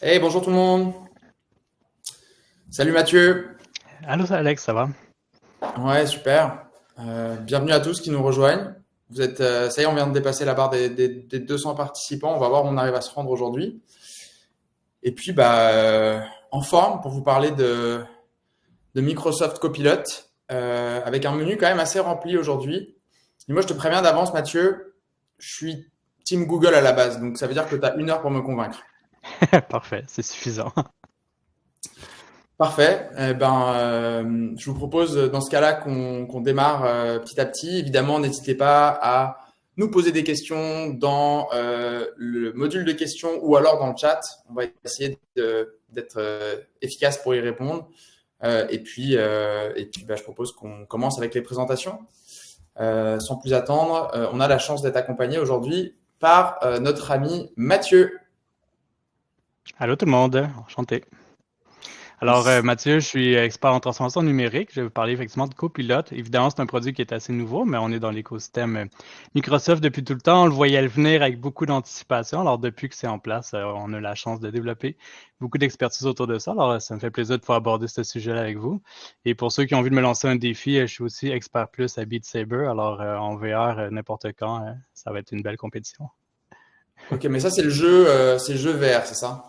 Hey, bonjour tout le monde. Salut Mathieu. Allô Alex, ça va? Ouais, super. Bienvenue à tous qui nous rejoignent. Vous êtes, ça y est, on vient de dépasser la barre des 200 participants. On va voir où on arrive à se rendre aujourd'hui. Et puis, en forme pour vous parler de Microsoft Copilot, avec un menu quand même assez rempli aujourd'hui. Et moi, je te préviens d'avance, Mathieu, je suis Team Google à la base, donc ça veut dire que tu as 1 heure pour me convaincre. Parfait, c'est suffisant. Parfait. Je vous propose dans ce cas-là qu'on démarre petit à petit. Évidemment, n'hésitez pas à nous poser des questions dans le module de questions ou alors dans le chat. On va essayer d'être efficace pour y répondre. Je propose qu'on commence avec les présentations. Sans plus attendre, on a la chance d'être accompagné aujourd'hui par notre ami Mathieu. Allô tout le monde, enchanté. Alors Mathieu, je suis expert en transformation numérique. Je vais vous parler effectivement de Copilot. Évidemment, c'est un produit qui est assez nouveau, mais on est dans l'écosystème Microsoft depuis tout le temps. On le voyait venir avec beaucoup d'anticipation. Alors depuis que c'est en place, on a la chance de développer beaucoup d'expertise autour de ça. Alors ça me fait plaisir de pouvoir aborder ce sujet-là avec vous. Et pour ceux qui ont envie de me lancer un défi, je suis aussi expert plus à Beat Saber. Alors en VR, n'importe quand, ça va être une belle compétition. Ok, mais ça c'est le jeu vert, c'est ça?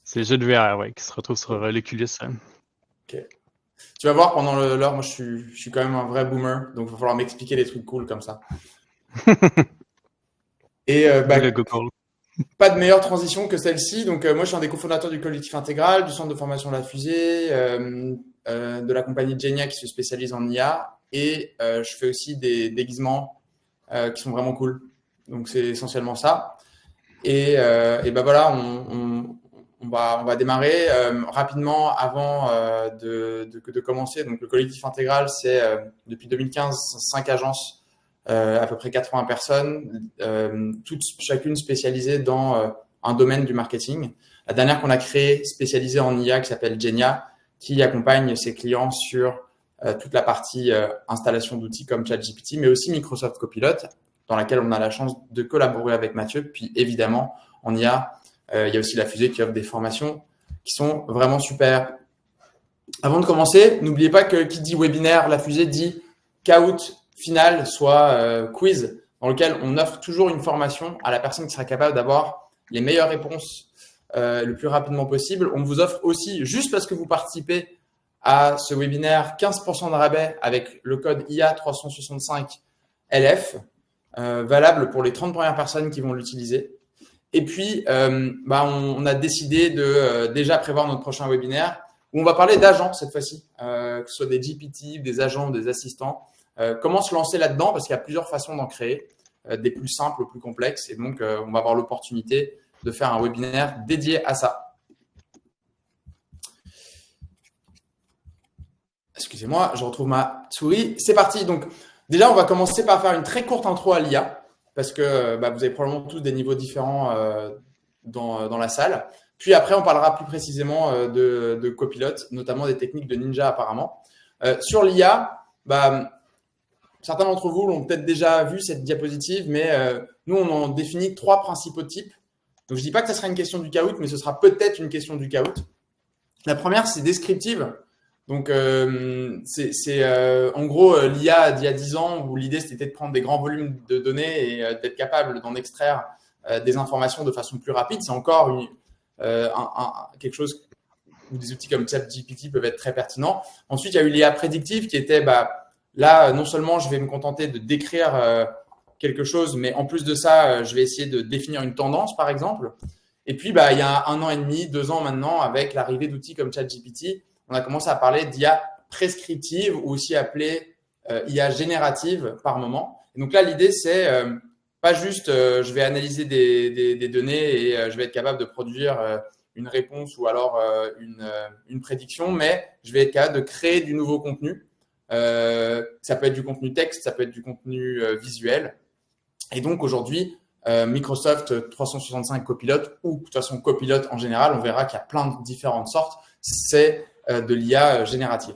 C'est le jeu de VR, ouais, qui se retrouve sur l'Oculus. Ok. Tu vas voir pendant l'heure, moi je suis quand même un vrai boomer, donc il va falloir m'expliquer des trucs cool comme ça. Et D'où le Google. pas de meilleure transition que celle-ci. Donc moi je suis un des cofondateurs du collectif Intégral, du centre de formation La Fusée, de la compagnie Genia qui se spécialise en IA. Et je fais aussi des déguisements qui sont vraiment cool. Donc c'est essentiellement ça. Voilà, on va démarrer rapidement avant de commencer. Donc, le collectif intégral, c'est depuis 2015 5 agences, à peu près 80 personnes, toutes chacune spécialisées dans un domaine du marketing. La dernière qu'on a créée, spécialisée en IA, qui s'appelle Genia, qui accompagne ses clients sur toute la partie installation d'outils comme ChatGPT, mais aussi Microsoft Copilot, dans laquelle on a la chance de collaborer avec Mathieu. Puis évidemment, il y a aussi La Fusée qui offre des formations qui sont vraiment super. Avant de commencer, n'oubliez pas que qui dit webinaire, La Fusée dit caout final, soit quiz, dans lequel on offre toujours une formation à la personne qui sera capable d'avoir les meilleures réponses le plus rapidement possible. On vous offre aussi, juste parce que vous participez à ce webinaire, 15% de rabais avec le code IA365 LF, valable pour les 30 premières personnes qui vont l'utiliser. Et puis, on a décidé de déjà prévoir notre prochain webinaire où on va parler d'agents cette fois-ci, que ce soit des GPT, des agents, des assistants. Comment se lancer là-dedans, parce qu'il y a plusieurs façons d'en créer, des plus simples aux plus complexes. Et donc, on va avoir l'opportunité de faire un webinaire dédié à ça. Excusez-moi, je retrouve ma souris. C'est parti. Donc, déjà, on va commencer par faire une très courte intro à l'IA, parce que vous avez probablement tous des niveaux différents dans la salle. Puis après, on parlera plus précisément de Copilot, notamment des techniques de Ninja apparemment. Sur l'IA, certains d'entre vous l'ont peut-être déjà vu, cette diapositive, mais nous, on en définit 3 principaux types. Donc, je ne dis pas que ce sera une question du caout, mais ce sera peut-être une question du caout. La première, c'est descriptive. Donc, en gros l'IA d'il y a 10 ans où l'idée c'était de prendre des grands volumes de données et d'être capable d'en extraire des informations de façon plus rapide. C'est encore quelque chose où des outils comme ChatGPT peuvent être très pertinents. Ensuite, il y a eu l'IA prédictive qui était là, non seulement je vais me contenter de décrire quelque chose, mais en plus de ça, je vais essayer de définir une tendance, par exemple. Et puis, il y a 1 an et demi, 2 ans maintenant, avec l'arrivée d'outils comme ChatGPT, on a commencé à parler d'IA prescriptive ou aussi appelée IA générative par moment. Et donc là, l'idée, c'est pas juste je vais analyser des données et je vais être capable de produire une réponse ou alors une prédiction, mais je vais être capable de créer du nouveau contenu. Ça peut être du contenu texte, ça peut être du contenu visuel. Et donc aujourd'hui, Microsoft 365 Copilot ou de toute façon Copilot en général, on verra qu'il y a plein de différentes sortes, c'est de l'IA générative.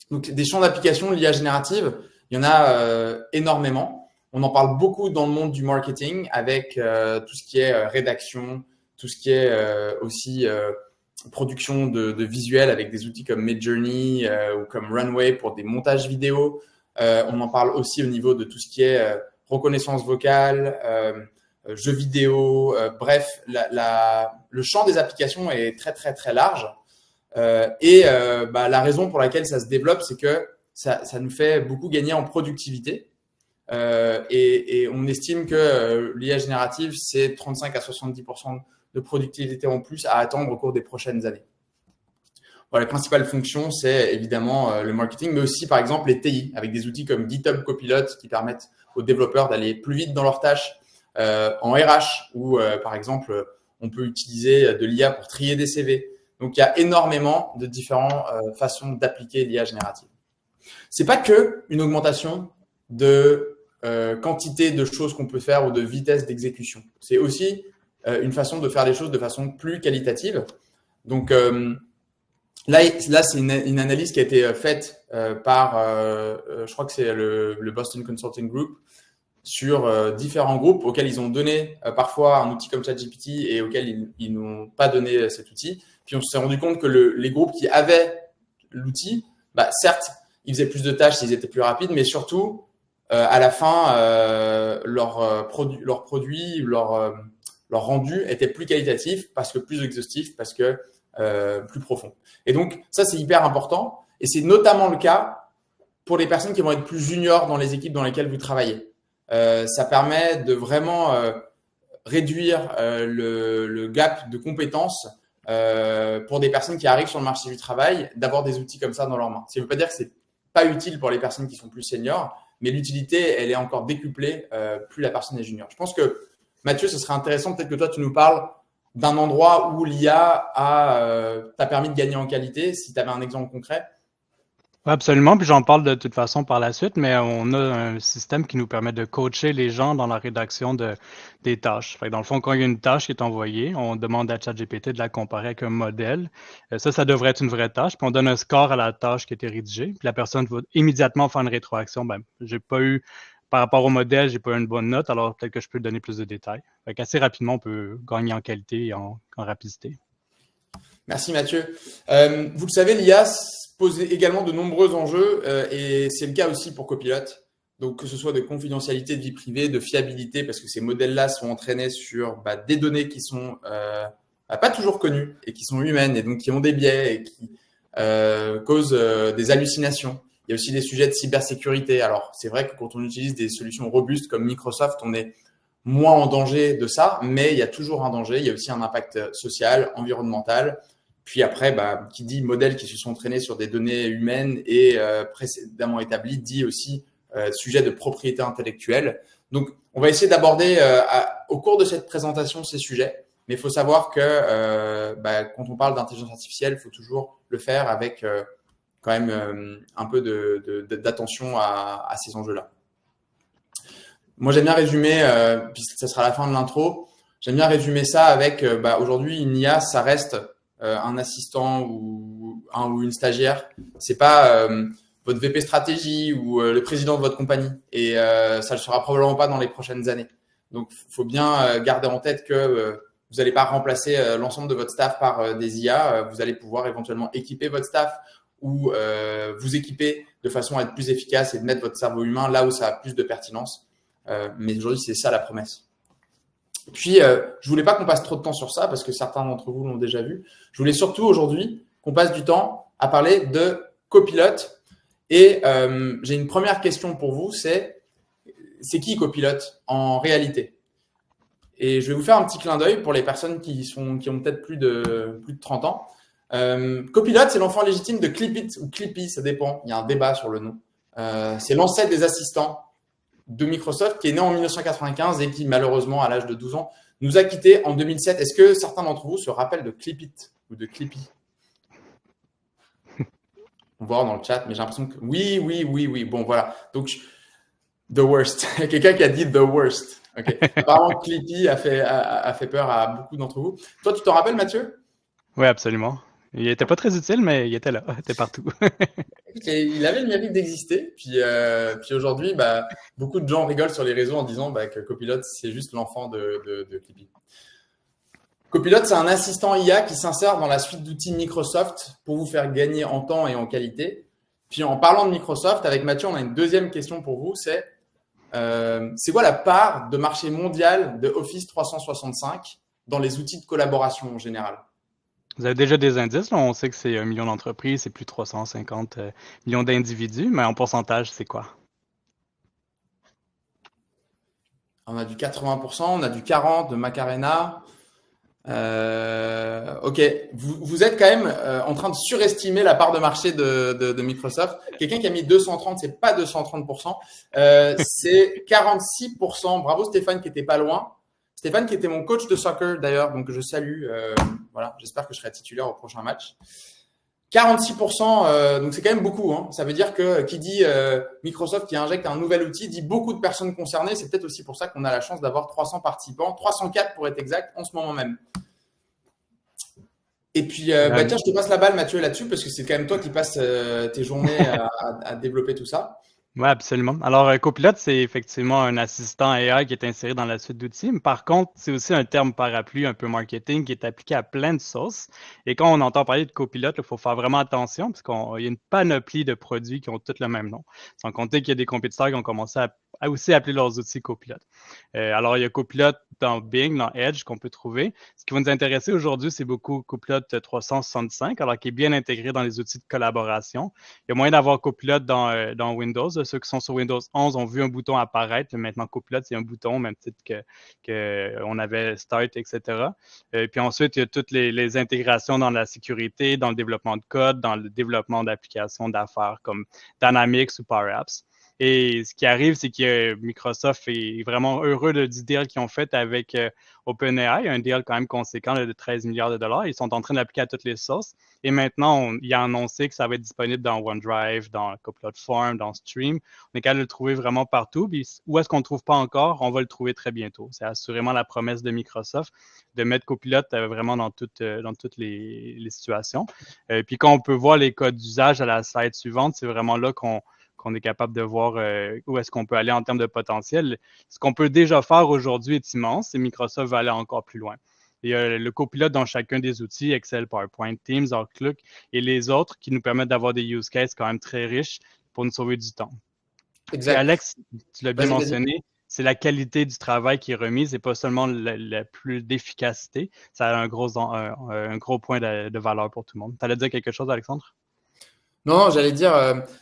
Donc des champs d'application de l'IA générative, il y en a énormément. On en parle beaucoup dans le monde du marketing avec tout ce qui est rédaction, tout ce qui est aussi production de visuels avec des outils comme Midjourney ou comme Runway pour des montages vidéo. On en parle aussi au niveau de tout ce qui est reconnaissance vocale, jeux vidéo. Bref, le champ des applications est très, très, très large. La raison pour laquelle ça se développe, c'est que ça nous fait beaucoup gagner en productivité. Et on estime que l'IA générative, c'est 35 à 70% de productivité en plus à attendre au cours des prochaines années. Voilà, les principales fonctions, c'est évidemment le marketing, mais aussi par exemple les TI, avec des outils comme GitHub Copilot qui permettent aux développeurs d'aller plus vite dans leurs tâches, en RH, où par exemple, on peut utiliser de l'IA pour trier des CV. Donc, il y a énormément de différentes façons d'appliquer l'IA générative. C'est pas que une augmentation de quantité de choses qu'on peut faire ou de vitesse d'exécution. C'est aussi une façon de faire les choses de façon plus qualitative. Donc, là c'est une analyse qui a été faite par, je crois que c'est le Boston Consulting Group, sur différents groupes auxquels ils ont donné parfois un outil comme ChatGPT et auxquels ils n'ont pas donné cet outil. Puis on s'est rendu compte que les groupes qui avaient l'outil, certes, ils faisaient plus de tâches, ils étaient plus rapides, mais surtout, à la fin, leur produit, leur rendu était plus qualitatif parce que plus exhaustif, parce que plus profond. Et donc, ça, c'est hyper important. Et c'est notamment le cas pour les personnes qui vont être plus juniors dans les équipes dans lesquelles vous travaillez. Ça permet de vraiment réduire le gap de compétences pour des personnes qui arrivent sur le marché du travail, d'avoir des outils comme ça dans leurs mains. Ça ne veut pas dire que c'est pas utile pour les personnes qui sont plus seniors, mais l'utilité, elle est encore décuplée plus la personne est junior. Je pense que, Mathieu, ce serait intéressant peut-être que toi, tu nous parles d'un endroit où l'IA t'a permis de gagner en qualité, si tu avais un exemple concret. Oui, absolument, puis j'en parle de toute façon par la suite, mais on a un système qui nous permet de coacher les gens dans la rédaction des tâches. Fait que dans le fond, quand il y a une tâche qui est envoyée, on demande à ChatGPT de la comparer avec un modèle. Ça devrait être une vraie tâche, puis on donne un score à la tâche qui a été rédigée, puis la personne va immédiatement faire une rétroaction. J'ai pas eu, par rapport au modèle, j'ai pas eu une bonne note, alors peut-être que je peux donner plus de détails. Fait qu'assez rapidement, on peut gagner en qualité et en rapidité. Merci Mathieu. Vous le savez, l'IA pose également de nombreux enjeux et c'est le cas aussi pour Copilot. Donc, que ce soit de confidentialité de vie privée, de fiabilité, parce que ces modèles-là sont entraînés sur des données qui sont pas toujours connues et qui sont humaines et donc qui ont des biais et qui causent des hallucinations. Il y a aussi des sujets de cybersécurité. Alors, c'est vrai que quand on utilise des solutions robustes comme Microsoft, on est moins en danger de ça, mais il y a toujours un danger. Il y a aussi un impact social, environnemental. Puis après, qui dit modèles qui se sont entraînés sur des données humaines et précédemment établies, dit aussi sujet de propriété intellectuelle. Donc, on va essayer d'aborder au cours de cette présentation ces sujets, mais il faut savoir que quand on parle d'intelligence artificielle, il faut toujours le faire avec quand même un peu d'attention à ces enjeux-là. Moi, j'aime bien résumer, puisque ça sera la fin de l'intro, j'aime bien résumer ça avec aujourd'hui, une IA, ça reste un assistant ou une stagiaire. C'est pas votre VP stratégie ou le président de votre compagnie. Et ça le sera probablement pas dans les prochaines années. Donc, il faut bien garder en tête que vous n'allez pas remplacer l'ensemble de votre staff par des IA. Vous allez pouvoir éventuellement équiper votre staff ou vous équiper de façon à être plus efficace et de mettre votre cerveau humain là où ça a plus de pertinence. Mais aujourd'hui, c'est ça la promesse. Puis, je voulais pas qu'on passe trop de temps sur ça parce que certains d'entre vous l'ont déjà vu. Je voulais surtout aujourd'hui qu'on passe du temps à parler de Copilot. Et j'ai une première question pour vous, c'est qui Copilot en réalité? Et je vais vous faire un petit clin d'œil pour les personnes qui ont peut-être plus de 30 ans. Copilot, c'est l'enfant légitime de Clipit ou Clippy, ça dépend. Il y a un débat sur le nom. C'est l'ancêtre des assistants de Microsoft qui est né en 1995 et qui, malheureusement, à l'âge de 12 ans, nous a quittés en 2007. Est-ce que certains d'entre vous se rappellent de Clipit ou de Clippy? On va voir dans le chat, mais j'ai l'impression que oui. Bon, voilà. Donc, the worst. Quelqu'un qui a dit the worst. Okay. Apparemment, Clippy a fait peur à beaucoup d'entre vous. Toi, tu t'en rappelles, Mathieu? Oui, absolument. Il n'était pas très utile, mais il était là, il était partout. Il avait le mérite d'exister. Puis aujourd'hui, beaucoup de gens rigolent sur les réseaux en disant que Copilot, c'est juste l'enfant de Clippy. Copilot, c'est un assistant IA qui s'insère dans la suite d'outils Microsoft pour vous faire gagner en temps et en qualité. Puis en parlant de Microsoft, avec Mathieu, on a une deuxième question pour vous, c'est quoi la part de marché mondial de Office 365 dans les outils de collaboration en général? Vous avez déjà des indices, là? On sait que c'est 1 million d'entreprises, c'est plus de 350 millions d'individus, mais en pourcentage, c'est quoi? On a du 80%, on a du 40% de Macarena. Ok, vous êtes quand même en train de surestimer la part de marché de Microsoft. Quelqu'un qui a mis 230, c'est pas 230%, c'est 46%. Bravo Stéphane qui était pas loin. Stéphane qui était mon coach de soccer d'ailleurs, donc je salue. Voilà, j'espère que je serai titulaire au prochain match. 46%, donc c'est quand même beaucoup. Hein. Ça veut dire que qui dit Microsoft qui injecte un nouvel outil dit beaucoup de personnes concernées. C'est peut-être aussi pour ça qu'on a la chance d'avoir 300 participants, 304 pour être exact, en ce moment même. Et puis, tiens, je te passe la balle, Mathieu, là-dessus, parce que c'est quand même toi qui passes tes journées à développer tout ça. Oui, absolument. Alors, Copilot, c'est effectivement un assistant AI qui est inséré dans la suite d'outils. Mais par contre, c'est aussi un terme parapluie un peu marketing qui est appliqué à plein de sauces. Et quand on entend parler de Copilot, il faut faire vraiment attention parce qu'il y a une panoplie de produits qui ont tous le même nom. Sans compter qu'il y a des compétiteurs qui ont commencé à aussi appeler leurs outils Copilot. Alors, il y a Copilot dans Bing, dans Edge qu'on peut trouver. Ce qui va nous intéresser aujourd'hui, c'est beaucoup Copilot 365, alors qui est bien intégré dans les outils de collaboration. Il y a moyen d'avoir Copilot dans Windows. Ceux qui sont sur Windows 11 ont vu un bouton apparaître. Maintenant, Copilot, c'est un bouton, même titre qu'on avait Start, etc. Puis ensuite, il y a toutes les intégrations dans la sécurité, dans le développement de code, dans le développement d'applications d'affaires comme Dynamics ou Power Apps. Et ce qui arrive, c'est que Microsoft est vraiment heureux du deal qu'ils ont fait avec OpenAI, un deal quand même conséquent de 13 milliards de dollars. Ils sont en train d'appliquer à toutes les sources. Et maintenant, il a annoncé que ça va être disponible dans OneDrive, dans Copilot Form, dans Stream. On est capable de le trouver vraiment partout. Puis où est-ce qu'on ne le trouve pas encore? On va le trouver très bientôt. C'est assurément la promesse de Microsoft de mettre Copilot vraiment dans toutes les situations. Puis quand on peut voir les codes d'usage à la slide suivante, c'est vraiment là qu'on est capable de voir où est-ce qu'on peut aller en termes de potentiel. Ce qu'on peut déjà faire aujourd'hui est immense et Microsoft va aller encore plus loin. Il y a le copilote dans chacun des outils, Excel, PowerPoint, Teams, Outlook et les autres qui nous permettent d'avoir des use cases quand même très riches pour nous sauver du temps. Exact. Et Alex, tu l'as bien mentionné, c'est la qualité du travail qui est remise et pas seulement la plus d'efficacité. Ça a un gros point de valeur pour tout le monde. Tu allais dire quelque chose, Alexandre? Non, j'allais dire,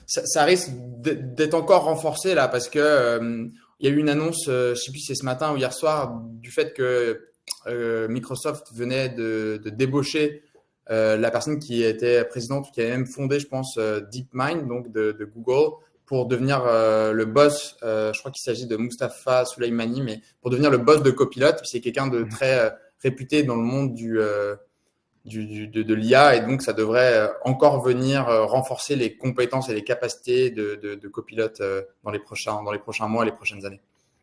ça risque d'être encore renforcé là parce que il y a eu une annonce, je sais plus si c'est ce matin ou hier soir, du fait que Microsoft venait de débaucher la personne qui était présidente, qui avait même fondé, je pense, DeepMind, donc de Google, pour devenir le boss. Je crois qu'il s'agit de Mustafa Suleymanni, mais pour devenir le boss de Copilot. C'est quelqu'un de très réputé dans le monde de l'IA, et donc ça devrait encore venir renforcer les compétences et les capacités de Copilot dans les prochains mois, les prochaines années.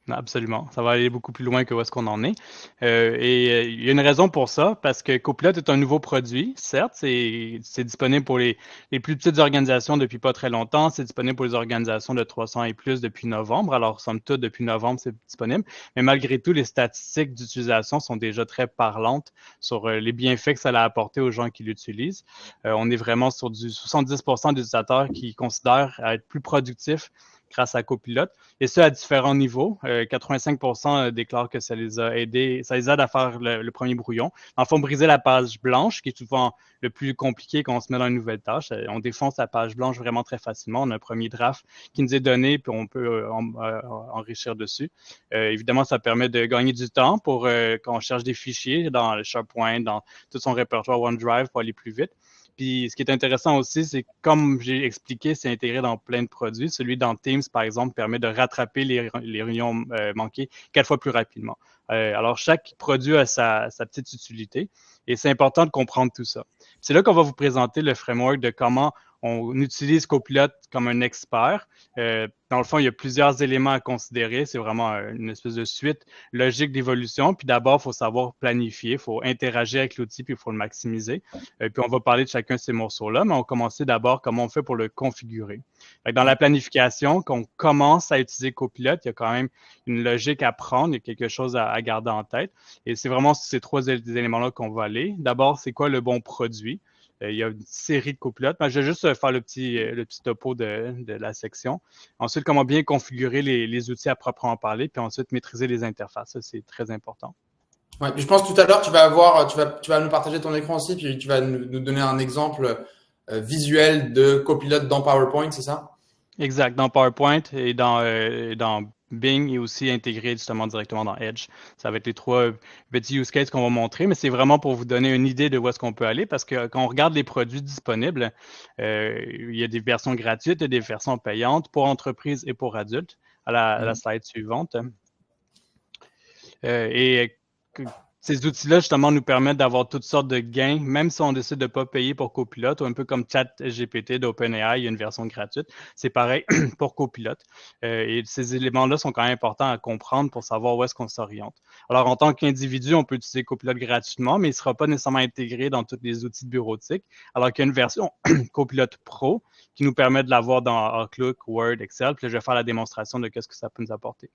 Absolument. Ça va aller beaucoup plus loin que où est-ce qu'on en est. Et il y a une raison pour ça, parce que Copilot est un nouveau produit, certes, c'est disponible pour les plus petites organisations depuis pas très longtemps, c'est disponible pour les organisations de 300 et plus depuis novembre, alors somme toute, depuis novembre, c'est disponible, mais malgré tout, les statistiques d'utilisation sont déjà très parlantes sur les bienfaits que ça a apporté aux gens qui l'utilisent. On est vraiment sur du 70% des utilisateurs qui considèrent être plus productifs grâce à Copilot, et ce à différents niveaux. 85% déclarent que ça les a aidés, ça les aide à faire le premier brouillon. En fond, briser la page blanche, qui est souvent le plus compliqué quand on se met dans une nouvelle tâche. On défonce la page blanche vraiment très facilement. On a un premier draft qui nous est donné, puis on peut enrichir dessus. Évidemment, ça permet de gagner du temps pour quand on cherche des fichiers dans le SharePoint, dans tout son répertoire OneDrive pour aller plus vite. Puis ce qui est intéressant aussi, c'est comme j'ai expliqué, c'est intégré dans plein de produits. Celui dans Teams, par exemple, permet de rattraper les réunions manquées 4 fois plus rapidement. Alors, chaque produit a sa petite utilité et c'est important de comprendre tout ça. C'est là qu'on va vous présenter le framework de comment on utilise Copilot comme un expert. Dans le fond, il y a plusieurs éléments à considérer. C'est vraiment une espèce de suite logique d'évolution. Puis d'abord, il faut savoir planifier, il faut interagir avec l'outil, puis il faut le maximiser. Puis on va parler de chacun de ces morceaux-là, mais on va commencer d'abord comment on fait pour le configurer. Dans la planification, quand on commence à utiliser Copilot, il y a quand même une logique à prendre, il y a quelque chose à garder en tête. Et c'est vraiment ces trois éléments-là qu'on va aller. D'abord, c'est quoi le bon produit? Il y a une série de copilotes. Mais je vais juste faire le petit topo de la section. Ensuite, comment bien configurer les outils à proprement parler, puis ensuite maîtriser les interfaces. Ça, c'est très important. Ouais, puis je pense que tout à l'heure, tu vas nous partager ton écran aussi, puis tu vas nous donner un exemple visuel de copilote dans PowerPoint, c'est ça? Exact. Dans PowerPoint et dans Bing et aussi intégré justement directement dans Edge. Ça va être les trois petits use cases qu'on va montrer, mais c'est vraiment pour vous donner une idée de où est-ce qu'on peut aller parce que quand on regarde les produits disponibles, il y a des versions gratuites et des versions payantes pour entreprises et pour adultes. À la slide suivante. Et ces outils-là, justement, nous permettent d'avoir toutes sortes de gains, même si on décide de ne pas payer pour Copilot, ou un peu comme ChatGPT d'OpenAI, il y a une version gratuite. C'est pareil pour Copilot. Et ces éléments-là sont quand même importants à comprendre pour savoir où est-ce qu'on s'oriente. Alors, en tant qu'individu, on peut utiliser Copilot gratuitement, mais il ne sera pas nécessairement intégré dans tous les outils de bureautique, alors qu'il y a une version Copilot Pro qui nous permet de l'avoir dans Outlook, Word, Excel. Puis là, je vais faire la démonstration de ce que ça peut nous apporter.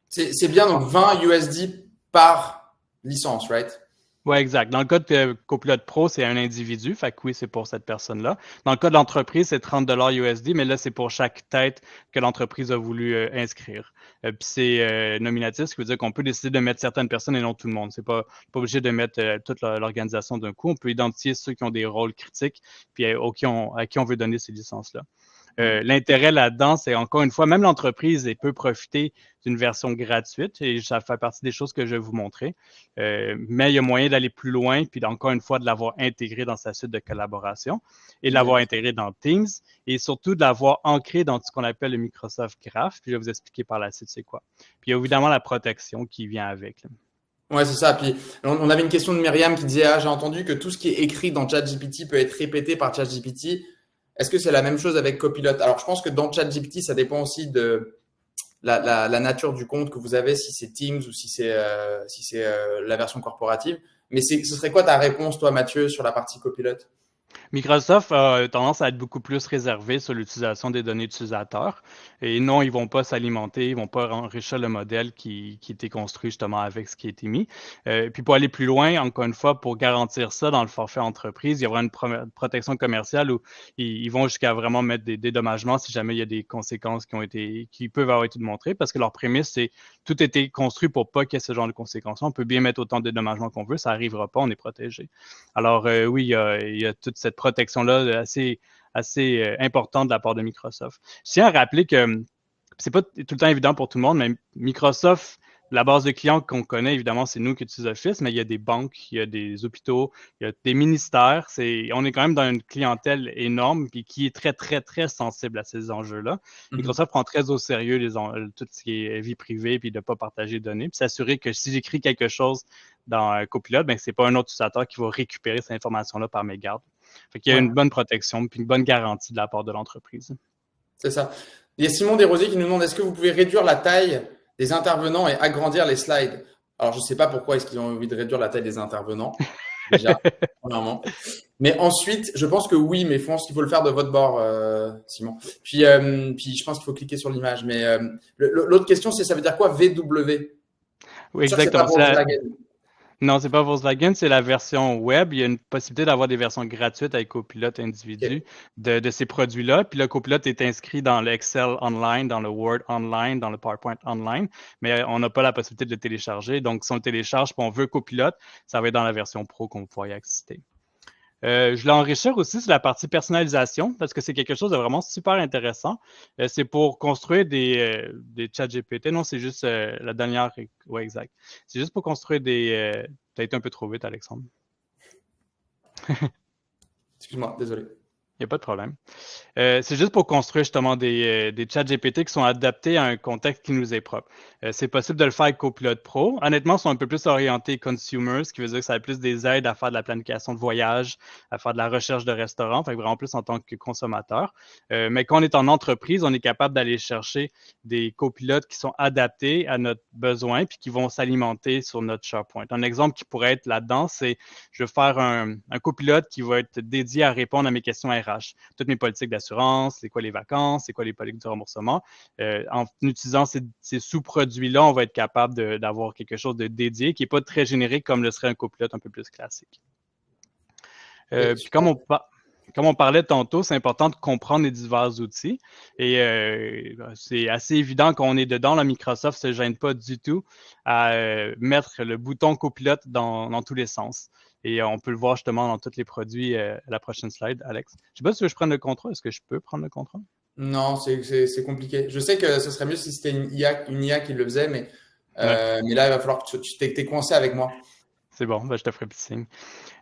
C'est bien, donc 20 USD par licence, right? Oui, exact. Dans le cas de Copilot Pro, c'est un individu, fait que oui, c'est pour cette personne-là. Dans le cas de l'entreprise, c'est 30 USD, mais là, c'est pour chaque tête que l'entreprise a voulu inscrire. Puis c'est nominatif, ce qui veut dire qu'on peut décider de mettre certaines personnes et non tout le monde. C'est pas obligé de mettre toute l'organisation d'un coup. On peut identifier ceux qui ont des rôles critiques, puis à qui on veut donner ces licences-là. L'intérêt là-dedans, c'est encore une fois, même l'entreprise peut profiter d'une version gratuite et ça fait partie des choses que je vais vous montrer. Mais il y a moyen d'aller plus loin, puis encore une fois, de l'avoir intégré dans sa suite de collaboration et de l'avoir intégré dans Teams et surtout de l'avoir ancré dans ce qu'on appelle le Microsoft Graph. Puis je vais vous expliquer par la suite c'est quoi. Puis il y a évidemment la protection qui vient avec. Ouais, c'est ça. Puis on avait une question de Myriam qui disait, j'ai entendu que tout ce qui est écrit dans ChatGPT peut être répété par ChatGPT. Est-ce que c'est la même chose avec Copilot? Alors, je pense que dans ChatGPT, ça dépend aussi de la nature du compte que vous avez, si c'est Teams ou si c'est la version corporative. Mais ce serait quoi ta réponse, toi, Mathieu, sur la partie Copilot? Microsoft a tendance à être beaucoup plus réservé sur l'utilisation des données utilisateurs. Et non, ils ne vont pas s'alimenter, ils ne vont pas enrichir le modèle qui était construit justement avec ce qui a été mis. Puis pour aller plus loin, encore une fois, pour garantir ça dans le forfait entreprise, il y aura une protection commerciale où ils vont jusqu'à vraiment mettre des dédommagements si jamais il y a des conséquences qui peuvent avoir été montrées, parce que leur prémisse, c'est tout a été construit pour pas qu'il y ait ce genre de conséquences. On peut bien mettre autant de dédommagements qu'on veut, ça n'arrivera pas, on est protégé. Alors oui, il y a toute cette protection-là assez importante de la part de Microsoft. Je tiens à rappeler que c'est pas tout le temps évident pour tout le monde, mais Microsoft, la base de clients qu'on connaît, évidemment, c'est nous qui utilisons Office, mais il y a des banques, il y a des hôpitaux, il y a des ministères. On est quand même dans une clientèle énorme et qui est très, très, très sensible à ces enjeux-là. Microsoft prend très au sérieux tout ce qui est vie privée puis de ne pas partager de données, puis s'assurer que si j'écris quelque chose dans Copilot, ben, ce n'est pas un autre utilisateur qui va récupérer cette information-là par mégarde. Fait qu'il y a une bonne protection puis une bonne garantie de la part de l'entreprise. C'est ça. Il y a Simon Desrosiers qui nous demande, est-ce que vous pouvez réduire la taille des intervenants et agrandir les slides? Alors, je ne sais pas pourquoi est-ce qu'ils ont envie de réduire la taille des intervenants, déjà, premièrement. Mais ensuite, je pense que oui, mais je pense qu'il faut le faire de votre bord, Simon. Puis je pense qu'il faut cliquer sur l'image. Mais l'autre question, c'est ça veut dire quoi VW? Oui, Sûr que c'est pas exactement. Volkswagen. Non, c'est pas Volkswagen, c'est la version web. Il y a une possibilité d'avoir des versions gratuites avec Copilot individu de ces produits-là. Puis le Copilot est inscrit dans l'Excel online, dans le Word online, dans le PowerPoint online, mais on n'a pas la possibilité de le télécharger. Donc, si on le télécharge et on veut Copilot, ça va être dans la version Pro qu'on va pouvoir y assister. Je l'ai enrichir aussi sur la partie personnalisation parce que c'est quelque chose de vraiment super intéressant. C'est pour construire des chats GPT. Non, c'est juste la dernière. Oui, exact. C'est juste pour construire des. Tu as été un peu trop vite, Alexandre. Excuse-moi, désolé. Il n'y a pas de problème. C'est juste pour construire justement des chats GPT qui sont adaptés à un contexte qui nous est propre. C'est possible de le faire avec Copilot Pro. Honnêtement, ils sont un peu plus orientés consumer, ce qui veut dire que ça a plus des aides à faire de la planification de voyage, à faire de la recherche de restaurants, fait vraiment plus en tant que consommateur. Mais quand on est en entreprise, on est capable d'aller chercher des copilotes qui sont adaptés à notre besoin puis qui vont s'alimenter sur notre SharePoint. Un exemple qui pourrait être là-dedans, c'est je vais faire un copilote qui va être dédié à répondre à mes questions RH. Toutes mes politiques d'assurance, c'est quoi les vacances, c'est quoi les politiques de remboursement. En utilisant ces sous-produits-là, on va être capable d'avoir quelque chose de dédié qui n'est pas très générique comme le serait un copilote un peu plus classique. Puis comme on parlait tantôt, c'est important de comprendre les divers outils. Et c'est assez évident qu'on est dedans. La Microsoft ne se gêne pas du tout à mettre le bouton copilote dans tous les sens. Et on peut le voir justement dans tous les produits. La prochaine slide, Alex. Je ne sais pas si tu veux que je prenne le contrôle. Est-ce que je peux prendre le contrôle? Non, c'est compliqué. Je sais que ce serait mieux si c'était une IA qui le faisait, mais, Ouais, mais là, il va falloir que t'es coincé avec moi. c'est bon, ben, je te ferai petit signe.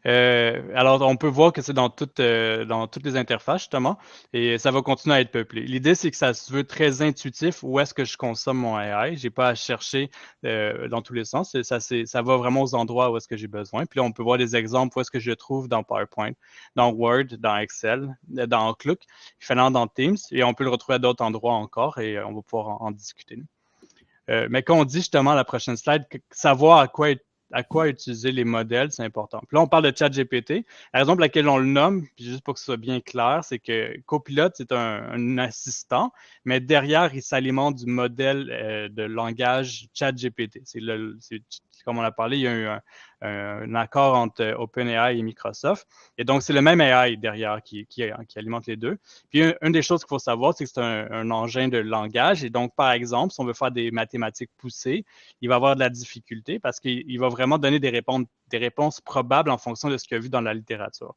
Alors, on peut voir que c'est dans toutes les interfaces, justement, et ça va continuer à être peuplé. L'idée, c'est que ça se veut très intuitif où est-ce que je consomme mon AI. Je n'ai pas à chercher dans tous les sens. Ça va vraiment aux endroits où est-ce que j'ai besoin. Puis là, on peut voir des exemples où est-ce que je trouve dans PowerPoint, dans Word, dans Excel, dans Outlook, finalement dans Teams, et on peut le retrouver à d'autres endroits encore, et on va pouvoir en discuter. Mais quand on dit justement la prochaine slide, savoir à quoi utiliser les modèles, c'est important. Puis là, on parle de ChatGPT. La raison pour laquelle on le nomme, puis juste pour que ce soit bien clair, c'est que Copilot, c'est un assistant, mais derrière, il s'alimente du modèle de langage ChatGPT. Comme on a parlé, il y a eu un accord entre OpenAI et Microsoft. Et donc, c'est le même AI derrière qui alimente les deux. Puis, une des choses qu'il faut savoir, c'est que c'est un engin de langage. Et donc, par exemple, si on veut faire des mathématiques poussées, il va avoir de la difficulté parce qu'il va vraiment donner des réponses probables en fonction de ce qu'il a vu dans la littérature.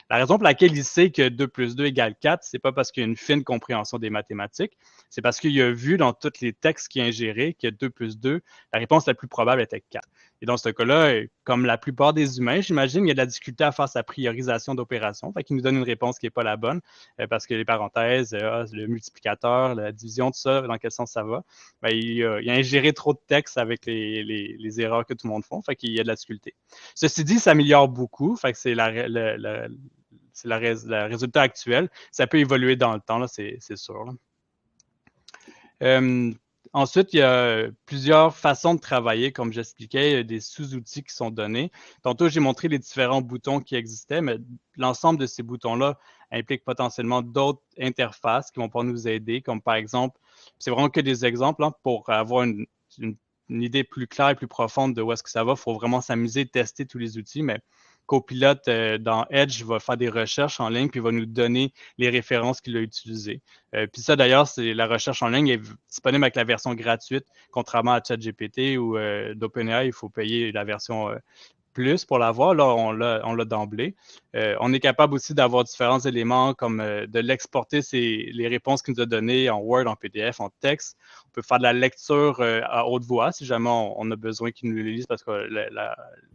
La raison pour laquelle il sait que 2 plus 2 égale 4, c'est pas parce qu'il y a une fine compréhension des mathématiques, c'est parce qu'il a vu dans tous les textes qu'il a ingérés que 2 plus 2, la réponse la plus probable était 4. Et dans ce cas-là, comme la plupart des humains, j'imagine, il y a de la difficulté à faire sa priorisation d'opérations. Fait qu'il nous donne une réponse qui n'est pas la bonne parce que les parenthèses, le multiplicateur, la division, tout ça, dans quel sens ça va. Ben, il a ingéré trop de texte avec les erreurs que tout le monde fait. Fait qu'il y a de la difficulté. Ceci dit, ça améliore beaucoup. Fait que c'est le résultat actuel. Ça peut évoluer dans le temps, là, c'est sûr. Là. Ensuite, il y a plusieurs façons de travailler, comme j'expliquais, il y a des sous-outils qui sont donnés. Tantôt, j'ai montré les différents boutons qui existaient, mais l'ensemble de ces boutons-là implique potentiellement d'autres interfaces qui vont pouvoir nous aider, comme par exemple, c'est vraiment que des exemples, hein, pour avoir une idée plus claire et plus profonde de où est-ce que ça va. Il faut vraiment s'amuser, tester tous les outils, mais Copilot dans Edge va faire des recherches en ligne puis va nous donner les références qu'il a utilisées. Puis ça, d'ailleurs, c'est la recherche en ligne est disponible avec la version gratuite, contrairement à ChatGPT ou d'OpenAI, il faut payer la version plus pour l'avoir. Là, on l'a d'emblée. On est capable aussi d'avoir différents éléments comme de l'exporter les réponses qu'il nous a données en Word, en PDF, en texte. On peut faire de la lecture à haute voix si jamais on a besoin qu'il nous le lise parce que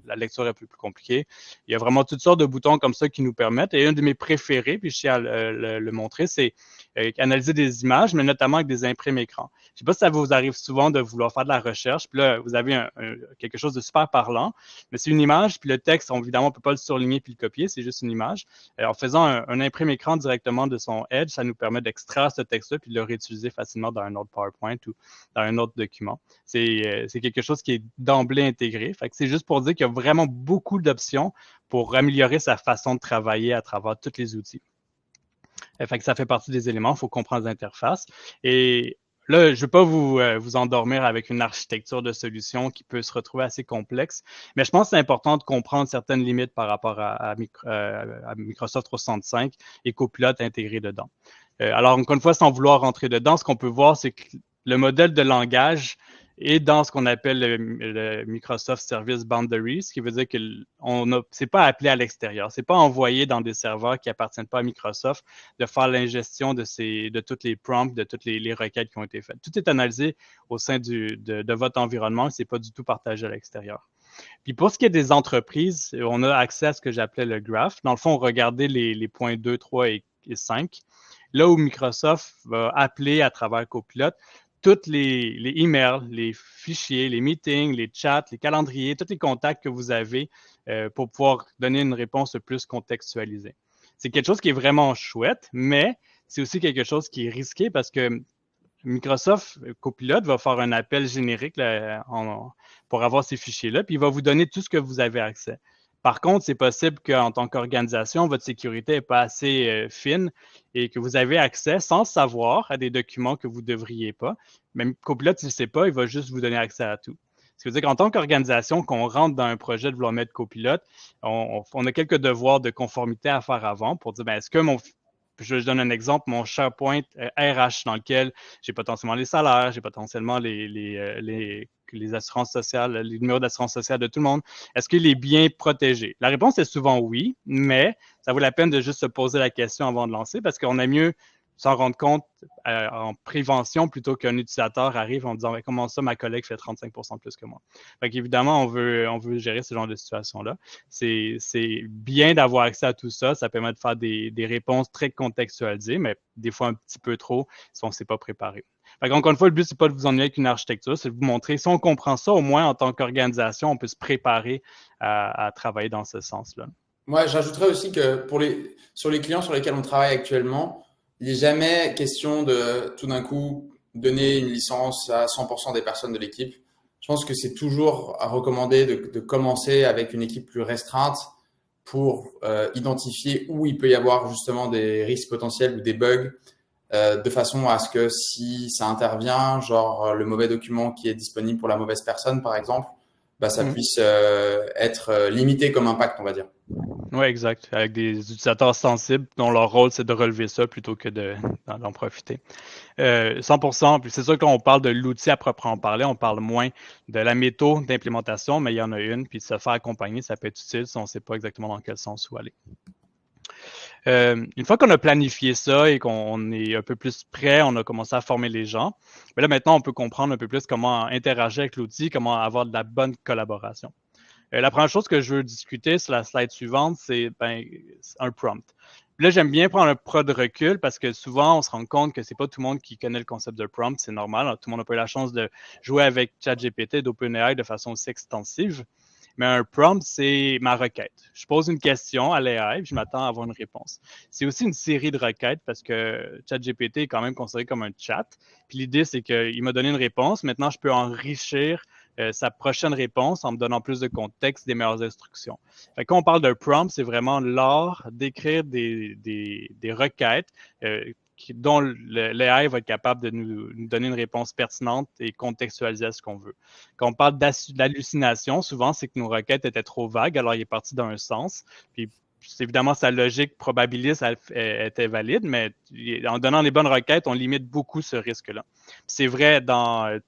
la lecture est un peu plus compliquée. Il y a vraiment toutes sortes de boutons comme ça qui nous permettent. Et un de mes préférés, puis je tiens à le montrer, c'est analyser des images, mais notamment avec des imprimes écrans. Je ne sais pas si ça vous arrive souvent de vouloir faire de la recherche, puis là, vous avez quelque chose de super parlant, mais c'est une image, puis le texte, évidemment, on ne peut pas le surligner puis le copier, c'est juste une image. En faisant un imprime écran directement de son Edge, ça nous permet d'extraire ce texte-là puis de le réutiliser facilement dans un autre PowerPoint ou dans un autre document. C'est quelque chose qui est d'emblée intégré. Fait que c'est juste pour dire qu'il y a vraiment beaucoup d'options pour améliorer sa façon de travailler à travers tous les outils. Fait que ça fait partie des éléments, il faut comprendre les interfaces. Et là, je ne veux pas vous endormir avec une architecture de solution qui peut se retrouver assez complexe, mais je pense que c'est important de comprendre certaines limites par rapport à Microsoft 365 et Copilot intégré dedans. Alors, encore une fois, sans vouloir rentrer dedans, ce qu'on peut voir, c'est que le modèle de langage est dans ce qu'on appelle le Microsoft Service Boundaries, ce qui veut dire que c'est pas appelé à l'extérieur, c'est pas envoyé dans des serveurs qui appartiennent pas à Microsoft de faire l'ingestion de toutes les prompts, de toutes les requêtes qui ont été faites. Tout est analysé au sein de votre environnement, c'est pas du tout partagé à l'extérieur. Puis pour ce qui est des entreprises, on a accès à ce que j'appelais le graph. Dans le fond, regardez les points 2, 3 et et 5. Là où Microsoft va appeler à travers Copilot tous les emails, les fichiers, les meetings, les chats, les calendriers, tous les contacts que vous avez pour pouvoir donner une réponse plus contextualisée. C'est quelque chose qui est vraiment chouette, mais c'est aussi quelque chose qui est risqué parce que Microsoft Copilot va faire un appel générique là, pour avoir ces fichiers-là, puis il va vous donner tout ce que vous avez accès. Par contre, c'est possible qu'en tant qu'organisation, votre sécurité n'est pas assez fine et que vous avez accès sans savoir à des documents que vous ne devriez pas. Même Copilot, il ne sait pas, il va juste vous donner accès à tout. Ce qui veut dire qu'en tant qu'organisation, qu'on rentre dans un projet de vouloir mettre Copilot, on a quelques devoirs de conformité à faire avant pour dire, est-ce que je donne un exemple, mon SharePoint RH dans lequel j'ai potentiellement les salaires, j'ai potentiellement les assurances sociales, les numéros d'assurance sociale de tout le monde. Est-ce qu'il est bien protégé? La réponse est souvent oui, mais ça vaut la peine de juste se poser la question avant de lancer parce qu'on a mieux s'en rendre compte en prévention plutôt qu'un utilisateur arrive en disant comment ça, ma collègue fait 35% de plus que moi. Fait qu'évidemment, on veut gérer ce genre de situation-là. C'est bien d'avoir accès à tout ça. Ça permet de faire des réponses très contextualisées, mais des fois un petit peu trop si on ne s'est pas préparé. Fait qu'encore une fois, le but, c'est pas de vous ennuyer avec une architecture, c'est de vous montrer, si on comprend ça, au moins en tant qu'organisation, on peut se préparer à travailler dans ce sens-là. Moi, j'ajouterais aussi que sur les clients sur lesquels on travaille actuellement, il n'est jamais question de tout d'un coup donner une licence à 100% des personnes de l'équipe. Je pense que c'est toujours à recommander de commencer avec une équipe plus restreinte pour identifier où il peut y avoir justement des risques potentiels ou des bugs, de façon à ce que si ça intervient, genre le mauvais document qui est disponible pour la mauvaise personne, par exemple, ça puisse être limité comme impact, on va dire. Oui, exact. Avec des utilisateurs sensibles dont leur rôle, c'est de relever ça plutôt que d'en profiter. 100%, puis c'est sûr que quand on parle de l'outil à proprement parler, on parle moins de la méthode d'implémentation, mais il y en a une, puis de se faire accompagner, ça peut être utile si on ne sait pas exactement dans quel sens où aller. Une fois qu'on a planifié ça et qu'on est un peu plus prêt, on a commencé à former les gens, mais là maintenant, on peut comprendre un peu plus comment interagir avec l'outil, comment avoir de la bonne collaboration. La première chose que je veux discuter sur la slide suivante, c'est un prompt. Là, j'aime bien prendre un pas de recul parce que souvent, on se rend compte que c'est pas tout le monde qui connaît le concept de prompt, c'est normal. Alors, tout le monde n'a pas eu la chance de jouer avec ChatGPT et d'OpenAI de façon aussi extensive. Mais un prompt, c'est ma requête. Je pose une question à l'AI et je m'attends à avoir une réponse. C'est aussi une série de requêtes parce que ChatGPT est quand même considéré comme un chat. Puis l'idée, c'est qu'il m'a donné une réponse. Maintenant, je peux enrichir sa prochaine réponse en me donnant plus de contexte, des meilleures instructions. Fait que quand on parle d'un prompt, c'est vraiment l'art d'écrire des requêtes dont l'AI va être capable de nous donner une réponse pertinente et contextualisée à ce qu'on veut. Quand on parle d'hallucination, souvent, c'est que nos requêtes étaient trop vagues, alors il est parti d'un sens. Puis, évidemment, sa logique probabiliste était valide, mais en donnant les bonnes requêtes, on limite beaucoup ce risque-là. C'est vrai dans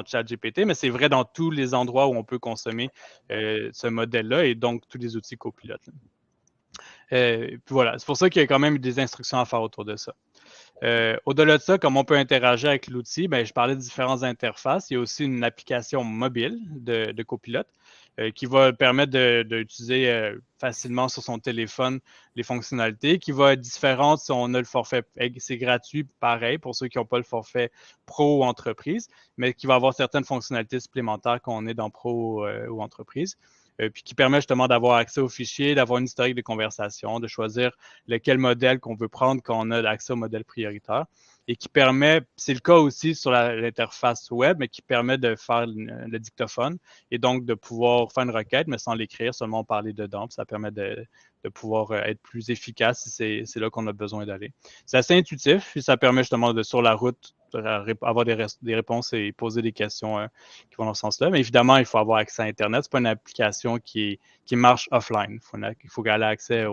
ChatGPT, mais c'est vrai dans tous les endroits où on peut consommer ce modèle-là et donc tous les outils copilotes. Puis voilà, c'est pour ça qu'il y a quand même des instructions à faire autour de ça. Au-delà de ça, comme on peut interagir avec l'outil, je parlais de différentes interfaces. Il y a aussi une application mobile de Copilot qui va permettre d'utiliser facilement sur son téléphone les fonctionnalités, qui va être différente si on a le forfait. C'est gratuit, pareil, pour ceux qui n'ont pas le forfait pro ou entreprise, mais qui va avoir certaines fonctionnalités supplémentaires quand on est dans pro ou entreprise. Puis qui permet justement d'avoir accès aux fichiers, d'avoir une historique de conversation, de choisir lequel modèle qu'on veut prendre quand on a accès au modèle prioritaire et qui permet, c'est le cas aussi sur l'interface web, mais qui permet de faire le dictaphone et donc de pouvoir faire une requête, mais sans l'écrire, seulement parler dedans. Puis ça permet de pouvoir être plus efficace si c'est là qu'on a besoin d'aller. C'est assez intuitif et ça permet justement de, sur la route, avoir des réponses et poser des questions qui vont dans ce sens-là. Mais évidemment, il faut avoir accès à Internet. Ce n'est pas une application qui marche offline. Il faut qu'elle ait accès à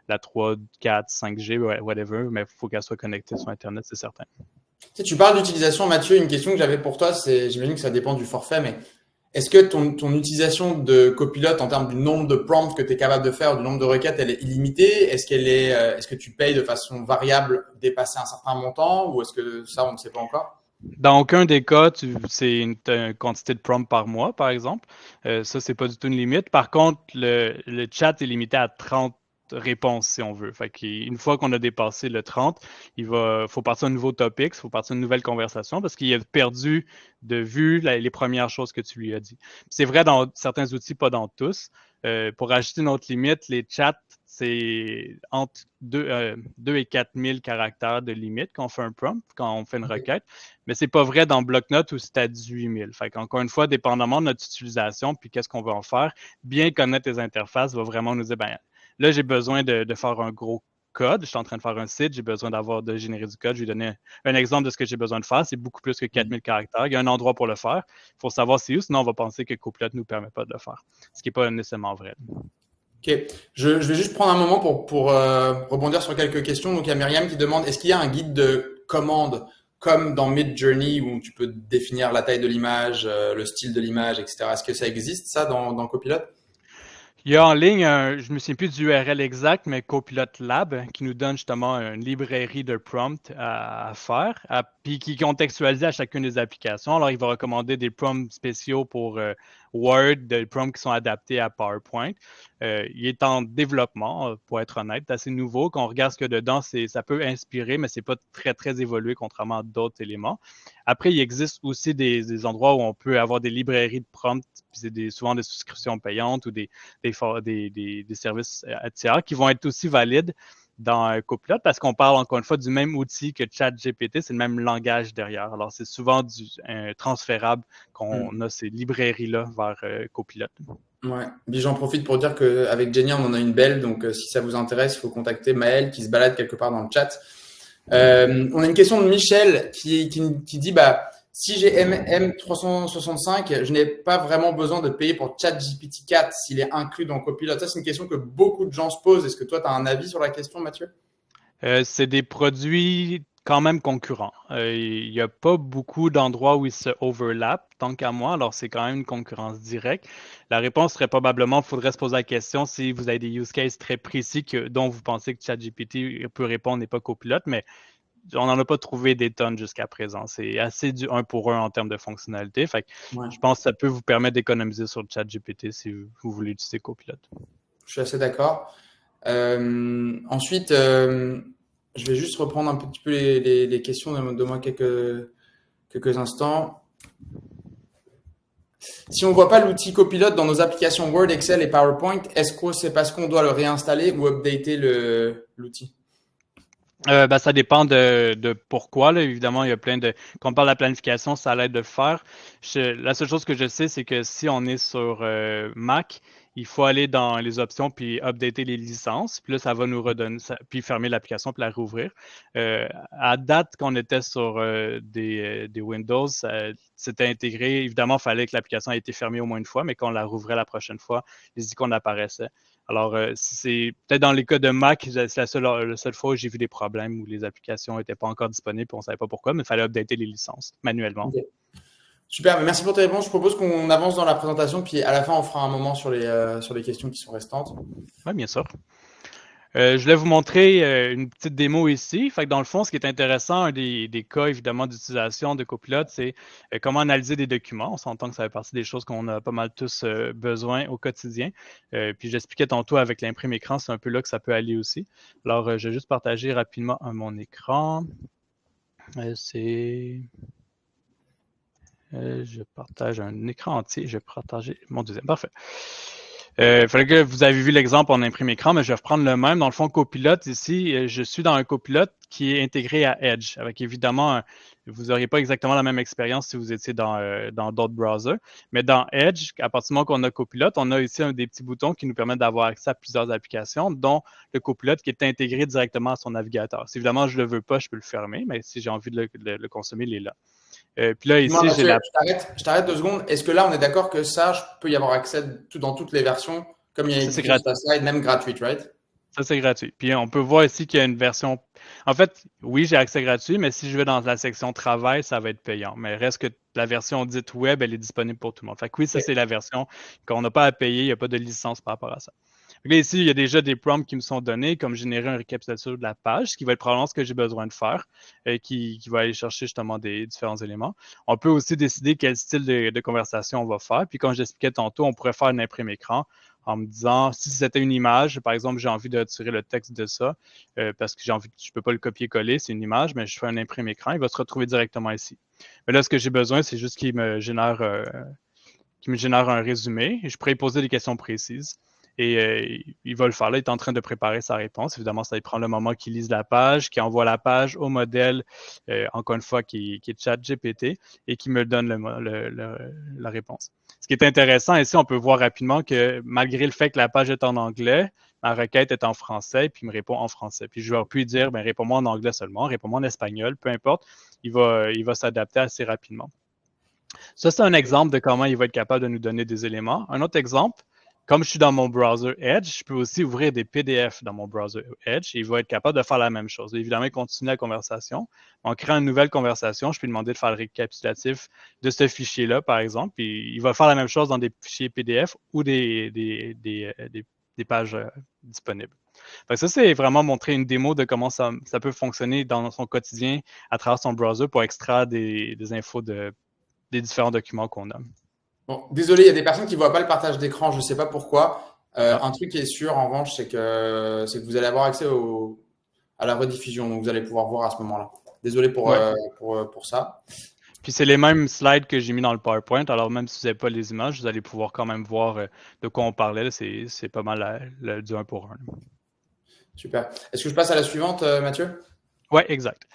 la 3, 4, 5G, whatever, mais il faut qu'elle soit connectée sur Internet, c'est certain. Tu parles d'utilisation, Mathieu. Une question que j'avais pour toi, j'imagine que ça dépend du forfait, mais est-ce que ton utilisation de Copilot en termes du nombre de prompts que tu es capable de faire, du nombre de requêtes, elle est illimitée? Est-ce que tu payes de façon variable dépasser un certain montant ou est-ce que ça, on ne sait pas encore? Dans aucun des cas, c'est une quantité de prompts par mois, par exemple. Ça, c'est pas du tout une limite. Par contre, le chat est limité à 30 réponses, si on veut. Fait qu'une fois qu'on a dépassé le 30, faut partir un nouveau topic, il faut partir une nouvelle conversation parce qu'il a perdu de vue les premières choses que tu lui as dit. C'est vrai dans certains outils, pas dans tous. Pour ajouter une autre limite, les chats, c'est entre 2 et 4 000 caractères de limite quand on fait un prompt, quand on fait une requête. Mais c'est pas vrai dans Bloc-Notes où c'est à 18 000. Fait qu'encore une fois, dépendamment de notre utilisation puis qu'est-ce qu'on veut en faire, bien connaître les interfaces va vraiment nous dire, ben là, j'ai besoin de faire un gros code. Je suis en train de faire un site, j'ai besoin de générer du code. Je vais donner un exemple de ce que j'ai besoin de faire. C'est beaucoup plus que 4000 caractères. Il y a un endroit pour le faire. Il faut savoir c'est où, sinon on va penser que Copilot ne nous permet pas de le faire. Ce qui n'est pas nécessairement vrai. Ok, je vais juste prendre un moment pour rebondir sur quelques questions. Donc, il y a Myriam qui demande, est-ce qu'il y a un guide de commande comme dans Midjourney où tu peux définir la taille de l'image, le style de l'image, etc. Est-ce que ça existe, ça, dans Copilot? Il y a en ligne, je ne me souviens plus du URL exact, mais Copilot Lab, qui nous donne justement une librairie de prompts à faire, puis qui contextualise à chacune des applications. Alors, il va recommander des prompts spéciaux pour Word, des prompts qui sont adaptés à PowerPoint. Il est en développement, pour être honnête, assez nouveau. Quand on regarde ce qu'il y a dedans, ça peut inspirer, mais ce n'est pas très, très évolué, contrairement à d'autres éléments. Après, il existe aussi des endroits où on peut avoir des librairies de prompts, puis c'est souvent des souscriptions payantes ou des services tiers qui vont être aussi valides dans Copilot parce qu'on parle encore une fois du même outil que ChatGPT, c'est le même langage derrière. Alors, c'est souvent transférable qu'on a ces librairies-là vers Copilot. Ouais. Puis j'en profite pour dire qu'avec Jenny, on en a une belle. Donc, si ça vous intéresse, il faut contacter Maël qui se balade quelque part dans le chat. On a une question de Michel qui dit, si j'ai M365, je n'ai pas vraiment besoin de payer pour ChatGPT 4 s'il est inclus dans Copilot. Ça, c'est une question que beaucoup de gens se posent. Est-ce que toi, tu as un avis sur la question, Mathieu? C'est des produits quand même concurrents. Il n'y a pas beaucoup d'endroits où ils se overlappent, tant qu'à moi. Alors, c'est quand même une concurrence directe. La réponse serait probablement, il faudrait se poser la question si vous avez des use cases très précis dont vous pensez que ChatGPT peut répondre et pas Copilot, mais on n'en a pas trouvé des tonnes jusqu'à présent. C'est assez du 1 pour 1 en termes de fonctionnalité. Fait que je pense que ça peut vous permettre d'économiser sur le ChatGPT si vous voulez utiliser Copilot. Je suis assez d'accord. Ensuite, je vais juste reprendre un petit peu les questions de moi quelques instants. Si on ne voit pas l'outil Copilot dans nos applications Word, Excel et PowerPoint, est-ce que c'est parce qu'on doit le réinstaller ou updater l'outil? Ça dépend de pourquoi. Là. Évidemment, il y a quand on parle de la planification, ça l'aide de le faire. La seule chose que je sais, c'est que si on est sur Mac, il faut aller dans les options puis updater les licences. Puis là, ça va nous redonner, puis fermer l'application puis la rouvrir. À date, quand on était sur des Windows, c'était intégré. Évidemment, il fallait que l'application ait été fermée au moins une fois, mais quand on la rouvrait la prochaine fois, les icônes apparaissaient. Alors, c'est peut-être dans les cas de Mac, c'est la seule fois où j'ai vu des problèmes où les applications n'étaient pas encore disponibles et on ne savait pas pourquoi, mais il fallait updater les licences manuellement. Okay. Super, merci pour tes réponses. Je propose qu'on avance dans la présentation, puis à la fin, on fera un moment sur les questions qui sont restantes. Oui, bien sûr. Je voulais vous montrer une petite démo ici. Fait que dans le fond, ce qui est intéressant, un des cas évidemment d'utilisation de Copilot, c'est comment analyser des documents. On s'entend que ça fait partie des choses qu'on a pas mal tous besoin au quotidien. Puis j'expliquais tantôt avec l'imprime écran, c'est un peu là que ça peut aller aussi. Alors, je vais juste partager rapidement mon écran. Je partage un écran entier. Je vais partager mon deuxième. Parfait. Il fallait que vous avez vu l'exemple en imprime écran, mais je vais reprendre le même. Dans le fond, Copilot, ici, je suis dans un Copilot qui est intégré à Edge, avec évidemment, vous n'auriez pas exactement la même expérience si vous étiez dans d'autres browsers. Mais dans Edge, à partir du moment qu'on a Copilot, on a ici des petits boutons qui nous permettent d'avoir accès à plusieurs applications, dont le Copilot qui est intégré directement à son navigateur. Si évidemment je ne le veux pas, je peux le fermer, mais si j'ai envie de le consommer, il est là. Puis là, ici, j'ai la... Je t'arrête 2 secondes. Est-ce que là, on est d'accord que ça, je peux y avoir accès dans toutes les versions, comme il y a écrit sur ta slide, même gratuite, right? Ça, c'est gratuit. Puis on peut voir ici qu'il y a une version... En fait, oui, j'ai accès gratuit, mais si je vais dans la section travail, ça va être payant. Mais reste que la version dite web, elle est disponible pour tout le monde. Fait que oui, ça, c'est la version qu'on n'a pas à payer. Il n'y a pas de licence par rapport à ça. Là, ici, il y a déjà des prompts qui me sont donnés, comme générer un récapitulateur de la page, ce qui va être probablement ce que j'ai besoin de faire, qui va aller chercher justement des différents éléments. On peut aussi décider quel style de conversation on va faire. Puis comme j'expliquais tantôt, on pourrait faire une imprime écran en me disant, si c'était une image, par exemple, j'ai envie de retirer le texte de ça, parce que je ne peux pas le copier-coller, c'est une image, mais je fais un imprime écran, il va se retrouver directement ici. Mais là, ce que j'ai besoin, c'est juste qu'il me génère un résumé et je pourrais poser des questions précises. Et il va le faire là, il est en train de préparer sa réponse. Évidemment, ça va prendre le moment qu'il lise la page, qu'il envoie la page au modèle, encore une fois, qui est ChatGPT et qui me donne la réponse. Ce qui est intéressant ici, on peut voir rapidement que malgré le fait que la page est en anglais, ma requête est en français, puis il me répond en français. Puis je vais plus dire, ben, réponds-moi en anglais seulement, réponds-moi en espagnol, peu importe, il va s'adapter assez rapidement. Ça, c'est un exemple de comment il va être capable de nous donner des éléments. Un autre exemple, comme je suis dans mon browser Edge, je peux aussi ouvrir des PDF dans mon browser Edge et il va être capable de faire la même chose. Évidemment, il continue la conversation. En créant une nouvelle conversation, je peux lui demander de faire le récapitulatif de ce fichier-là, par exemple. Puis il va faire la même chose dans des fichiers PDF ou des pages disponibles. Donc ça, c'est vraiment montrer une démo de comment ça peut fonctionner dans son quotidien à travers son browser pour extraire des infos des différents documents qu'on a. Bon, désolé, il y a des personnes qui ne voient pas le partage d'écran, je ne sais pas pourquoi. Ah, Un truc qui est sûr, en revanche, c'est que vous allez avoir accès à la rediffusion, donc vous allez pouvoir voir à ce moment-là. Désolé ouais. pour ça. Puis c'est les mêmes slides que j'ai mis dans le PowerPoint. Alors même si vous n'avez pas les images, vous allez pouvoir quand même voir de quoi on parlait. C'est pas mal du 1 pour 1. Super. Est-ce que je passe à la suivante, Mathieu? Oui, exact.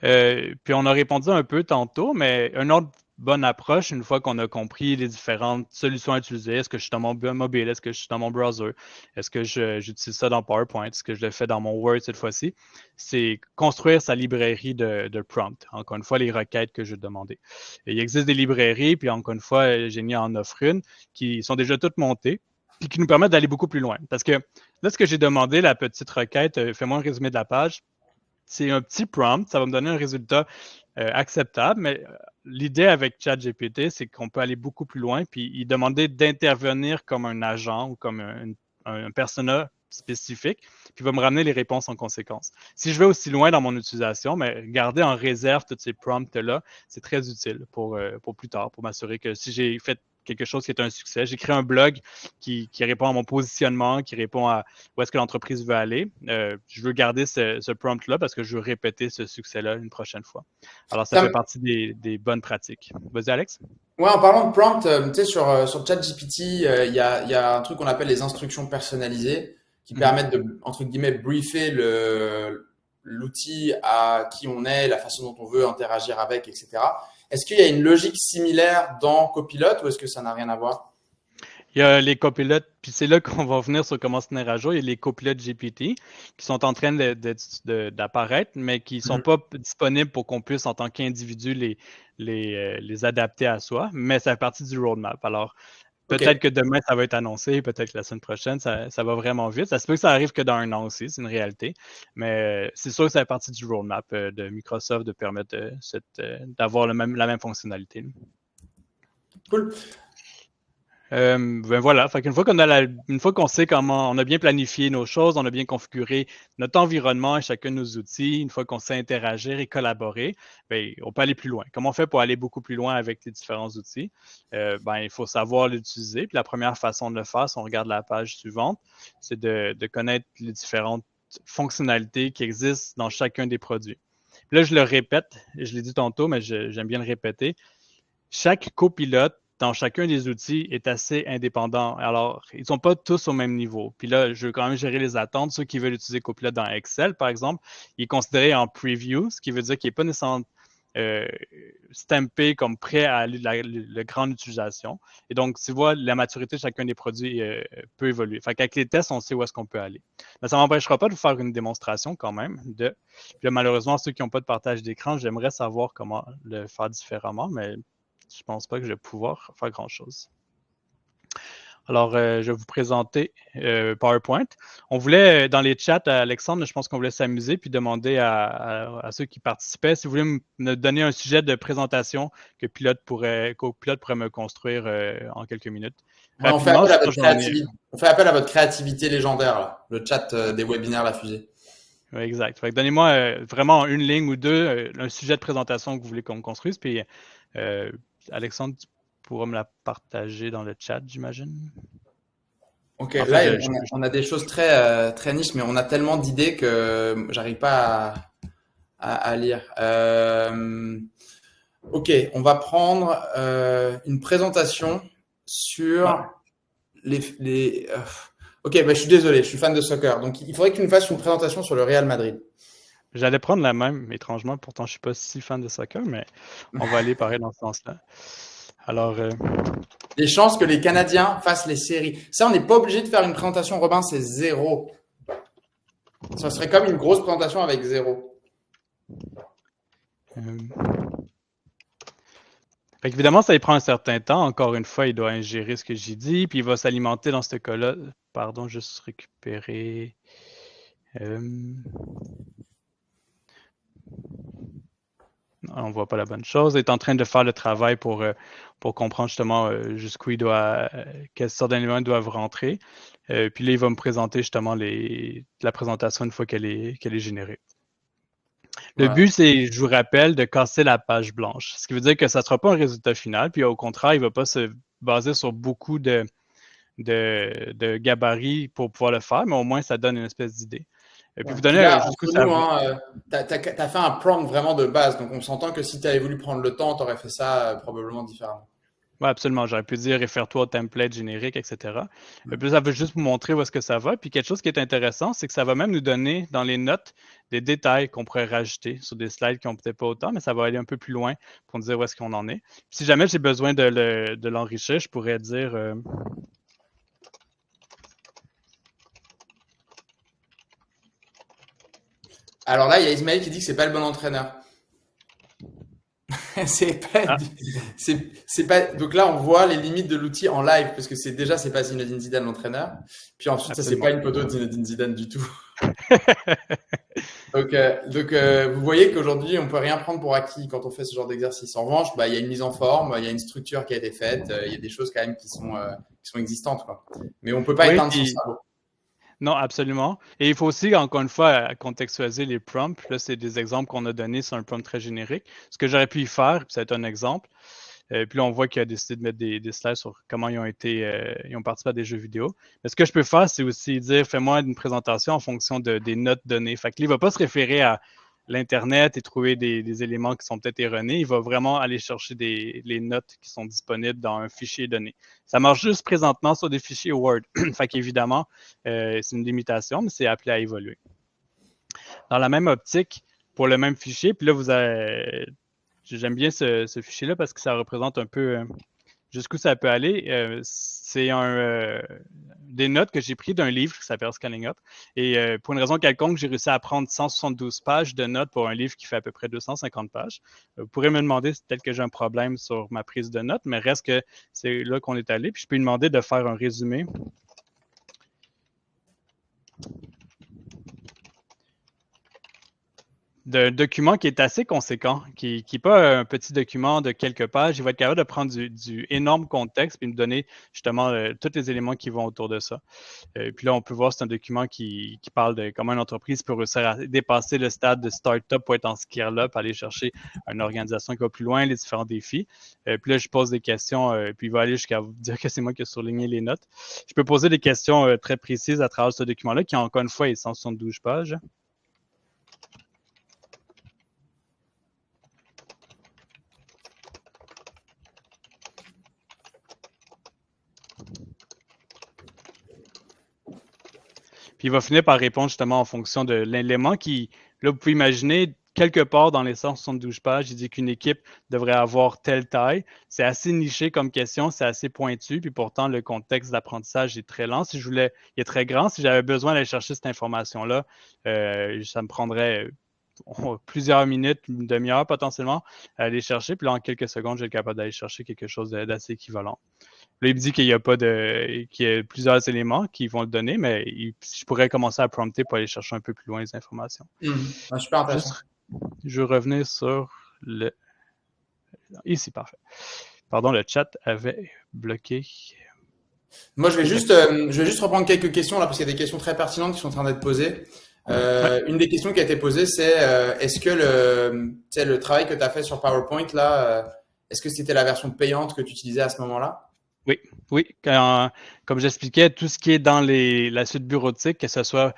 Puis on a répondu un peu tantôt, mais une autre bonne approche, une fois qu'on a compris les différentes solutions à utiliser, est-ce que je suis dans mon mobile, est-ce que je suis dans mon browser, est-ce que j'utilise ça dans PowerPoint, est-ce que je le fais dans mon Word cette fois-ci, c'est construire sa librairie de prompt. Encore une fois, les requêtes que je demandais. Et il existe des librairies, puis encore une fois, Génie en offre une, qui sont déjà toutes montées, puis qui nous permettent d'aller beaucoup plus loin. Parce que là, ce que j'ai demandé, la petite requête, fais-moi un résumé de la page, c'est un petit prompt, ça va me donner un résultat acceptable, mais l'idée avec ChatGPT, c'est qu'on peut aller beaucoup plus loin, puis il demandait d'intervenir comme un agent ou comme un persona spécifique, puis il va me ramener les réponses en conséquence. Si je vais aussi loin dans mon utilisation, mais garder en réserve tous ces prompts-là, c'est très utile pour plus tard, pour m'assurer que si j'ai fait quelque chose qui est un succès, j'ai créé un blog qui répond à mon positionnement, qui répond à où est-ce que l'entreprise veut aller. Je veux garder ce prompt-là parce que je veux répéter ce succès-là une prochaine fois. Alors, ça fait Ça, partie des bonnes pratiques. Vas-y, Alex. Ouais, en parlant de prompt, tu sais, sur ChatGPT, il y a un truc qu'on appelle les instructions personnalisées qui Mhm. permettent de, entre guillemets, briefer l'outil à qui on est, la façon dont on veut interagir avec, etc. Est-ce qu'il y a une logique similaire dans Copilot ou est-ce que ça n'a rien à voir? Il y a les copilotes, puis c'est là qu'on va venir sur comment se tenir à jour. Il y a les copilotes GPT qui sont en train d'apparaître, mais qui ne sont Mhm. pas disponibles pour qu'on puisse, en tant qu'individu, les adapter à soi, mais ça fait partie du roadmap. Alors, Ok, peut-être que demain, ça va être annoncé, peut-être que la semaine prochaine, ça va vraiment vite. Ça se peut que ça arrive que dans un an aussi, c'est une réalité. Mais c'est sûr que ça fait partie du roadmap de Microsoft de permettre d'avoir la même fonctionnalité. cool. Ben voilà, fait qu'une fois une fois qu'on sait comment on a bien planifié nos choses, on a bien configuré notre environnement et chacun de nos outils, une fois qu'on sait interagir et collaborer, ben, on peut aller plus loin. Comment on fait pour aller beaucoup plus loin avec les différents outils? Ben, il faut savoir l'utiliser. Puis la première façon de le faire, si on regarde la page suivante, c'est de connaître les différentes fonctionnalités qui existent dans chacun des produits. Puis là, je le répète, je l'ai dit tantôt, mais j'aime bien le répéter. Chaque copilote dans chacun des outils est assez indépendant. Alors, ils ne sont pas tous au même niveau. Puis là, je veux quand même gérer les attentes. Ceux qui veulent utiliser Copilot dans Excel, par exemple, il est considéré en preview, ce qui veut dire qu'il n'est pas nécessairement stampé comme prêt à la grande utilisation. Et donc, tu vois, la maturité de chacun des produits peut évoluer. Fait qu'avec les tests, on sait où est-ce qu'on peut aller. Mais ça ne m'empêchera pas de vous faire une démonstration quand même. Puis là, malheureusement, ceux qui n'ont pas de partage d'écran, j'aimerais savoir comment le faire différemment, mais je pense pas que je vais pouvoir faire grand-chose. Alors, je vais vous présenter PowerPoint. On voulait, dans les chats, Alexandre, je pense qu'on voulait s'amuser puis demander à ceux qui participaient si vous voulez me donner un sujet de présentation que Copilote pourrait me construire en quelques minutes. Ouais, Rapidement, je pense que j'en ai. on fait appel à votre créativité légendaire, là. Le chat des webinaires La Fusée. Ouais, exact. Donnez-moi vraiment une ligne ou deux, un sujet de présentation que vous voulez qu'on me construise. Puis, Alexandre, tu pourras me la partager dans le chat, j'imagine. Ok, En là, fait, on a des choses très niches, mais on a tellement d'idées que j'arrive pas à lire. Ok, on va prendre une présentation ouais, sur Ok, bah, je suis désolé, je suis fan de soccer, donc il faudrait que tu nous fasses une présentation sur le Real Madrid. j'allais prendre la même, étrangement. Pourtant, je suis pas si fan de soccer, mais on va aller pareil dans ce sens-là. Alors, Les chances que les Canadiens fassent les séries. Ça, on n'est pas obligé de faire une présentation, Robin, c'est zéro. Ça serait comme une grosse présentation avec zéro. euh, fait qu'évidemment, ça lui prend un certain temps. Encore une fois, il doit ingérer ce que j'ai dit, puis il va s'alimenter dans ce cas-là. Pardon, juste récupérer. Euh, on voit pas la bonne chose. Il est en train de faire le travail pour comprendre justement jusqu'où il doit, quelle sorte d'éléments ils doivent rentrer. Puis là, il va me présenter justement la présentation une fois qu'elle est générée. Le Voilà. but, c'est, je vous rappelle, de casser la page blanche. Ce qui veut dire que ça ne sera pas un résultat final, puis au contraire, il ne va pas se baser sur beaucoup de gabarits pour pouvoir le faire, mais au moins, ça donne une espèce d'idée. Et puis, Ouais. vous Puis donnez là, jusqu'où entre ça nous, va. hein, t'as fait un prompt vraiment de base, donc on s'entend que si tu avais voulu prendre le temps, tu aurais fait ça probablement différemment. Oui, absolument. J'aurais pu dire réfère-toi au template générique, etc. Et Ouais. puis ça veut juste vous montrer où est-ce que ça va. Puis quelque chose qui est intéressant, c'est que ça va même nous donner dans les notes des détails qu'on pourrait rajouter sur des slides qui n'ont peut-être pas autant, mais ça va aller un peu plus loin pour nous dire où est-ce qu'on en est. Puis si jamais j'ai besoin de l'enrichir, je pourrais dire Alors là, il y a Ismaël qui dit que c'est pas le bon entraîneur. C'est pas, ah, c'est pas. Donc là, on voit les limites de l'outil en live parce que c'est pas Zinedine Zidane l'entraîneur. Puis ensuite, ça c'est pas absolument. une photo de Zinedine Zidane du tout. Vous voyez qu'aujourd'hui, on peut rien prendre pour acquis quand on fait ce genre d'exercice. En revanche, bah, il y a une mise en forme, il y a une structure qui a été faite, il y a des choses quand même qui sont existantes, quoi. Mais on peut pas Oui, éteindre son puis cerveau. non, absolument. Et il faut aussi, encore une fois, contextualiser les prompts. Là, c'est des exemples qu'on a donnés sur un prompt très générique. Ce que j'aurais pu y faire, puis ça va être un exemple. Puis là, on voit qu'il a décidé de mettre des slides sur comment ils ont participé à des jeux vidéo. Mais ce que je peux faire, c'est aussi dire, fais-moi une présentation en fonction des notes données. Fait que là, il ne va pas se référer à l'Internet et trouver des éléments qui sont peut-être erronés. Il va vraiment aller chercher les notes qui sont disponibles dans un fichier donné. Ça marche juste présentement sur des fichiers Word. Fait qu'évidemment, c'est une limitation, mais c'est appelé à évoluer. Dans la même optique, pour le même fichier, puis là, j'aime bien ce fichier-là parce que ça représente un peu jusqu'où ça peut aller. C'est des notes que j'ai prises d'un livre qui s'appelle Scaling Up. Et pour une raison quelconque, j'ai réussi à prendre 172 pages de notes pour un livre qui fait à peu près 250 pages. Vous pourrez me demander si peut-être que j'ai un problème sur ma prise de notes, mais reste que c'est là qu'on est allé. Puis je peux lui demander de faire un résumé d'un document qui est assez conséquent, qui n'est pas un petit document de quelques pages. Il va être capable de prendre du énorme contexte et me donner justement tous les éléments qui vont autour de ça. Puis là, on peut voir c'est un document qui parle de comment une entreprise peut réussir à dépasser le stade de start-up pour être en scale-up, aller chercher une organisation qui va plus loin, les différents défis. Puis là, je pose des questions, puis il va aller jusqu'à vous dire que c'est moi qui ai surligné les notes. Je peux poser des questions très précises à travers ce document-là, qui encore une fois est 172 pages. Puis il va finir par répondre justement en fonction de l'élément qui, là, vous pouvez imaginer, quelque part dans les 172 pages, il dit qu'une équipe devrait avoir telle taille. C'est assez niché comme question, c'est assez pointu, puis pourtant le contexte d'apprentissage est très lent. Si je voulais, il est très grand. Si j'avais besoin d'aller chercher cette information-là, ça me prendrait plusieurs minutes, une demi-heure potentiellement, à aller chercher. Puis là, en quelques secondes, je vais être capable d'aller chercher quelque chose d'assez équivalent. Là, il me dit qu'il y a pas qu'il y a plusieurs éléments qui vont le donner, mais je pourrais commencer à prompter pour aller chercher un peu plus loin les informations. Ouais, super intéressant. Juste, je vais revenir sur le. Ici, parfait. Pardon, le chat avait bloqué. Moi, je vais juste reprendre quelques questions là parce qu'il y a des questions très pertinentes qui sont en train d'être posées. Ouais. Une des questions qui a été posée, c'est est-ce que tu sais, le travail que tu as fait sur PowerPoint là, est-ce que c'était la version payante que tu utilisais à ce moment-là? Oui, oui. Comme j'expliquais, tout ce qui est dans la suite bureautique, que ce soit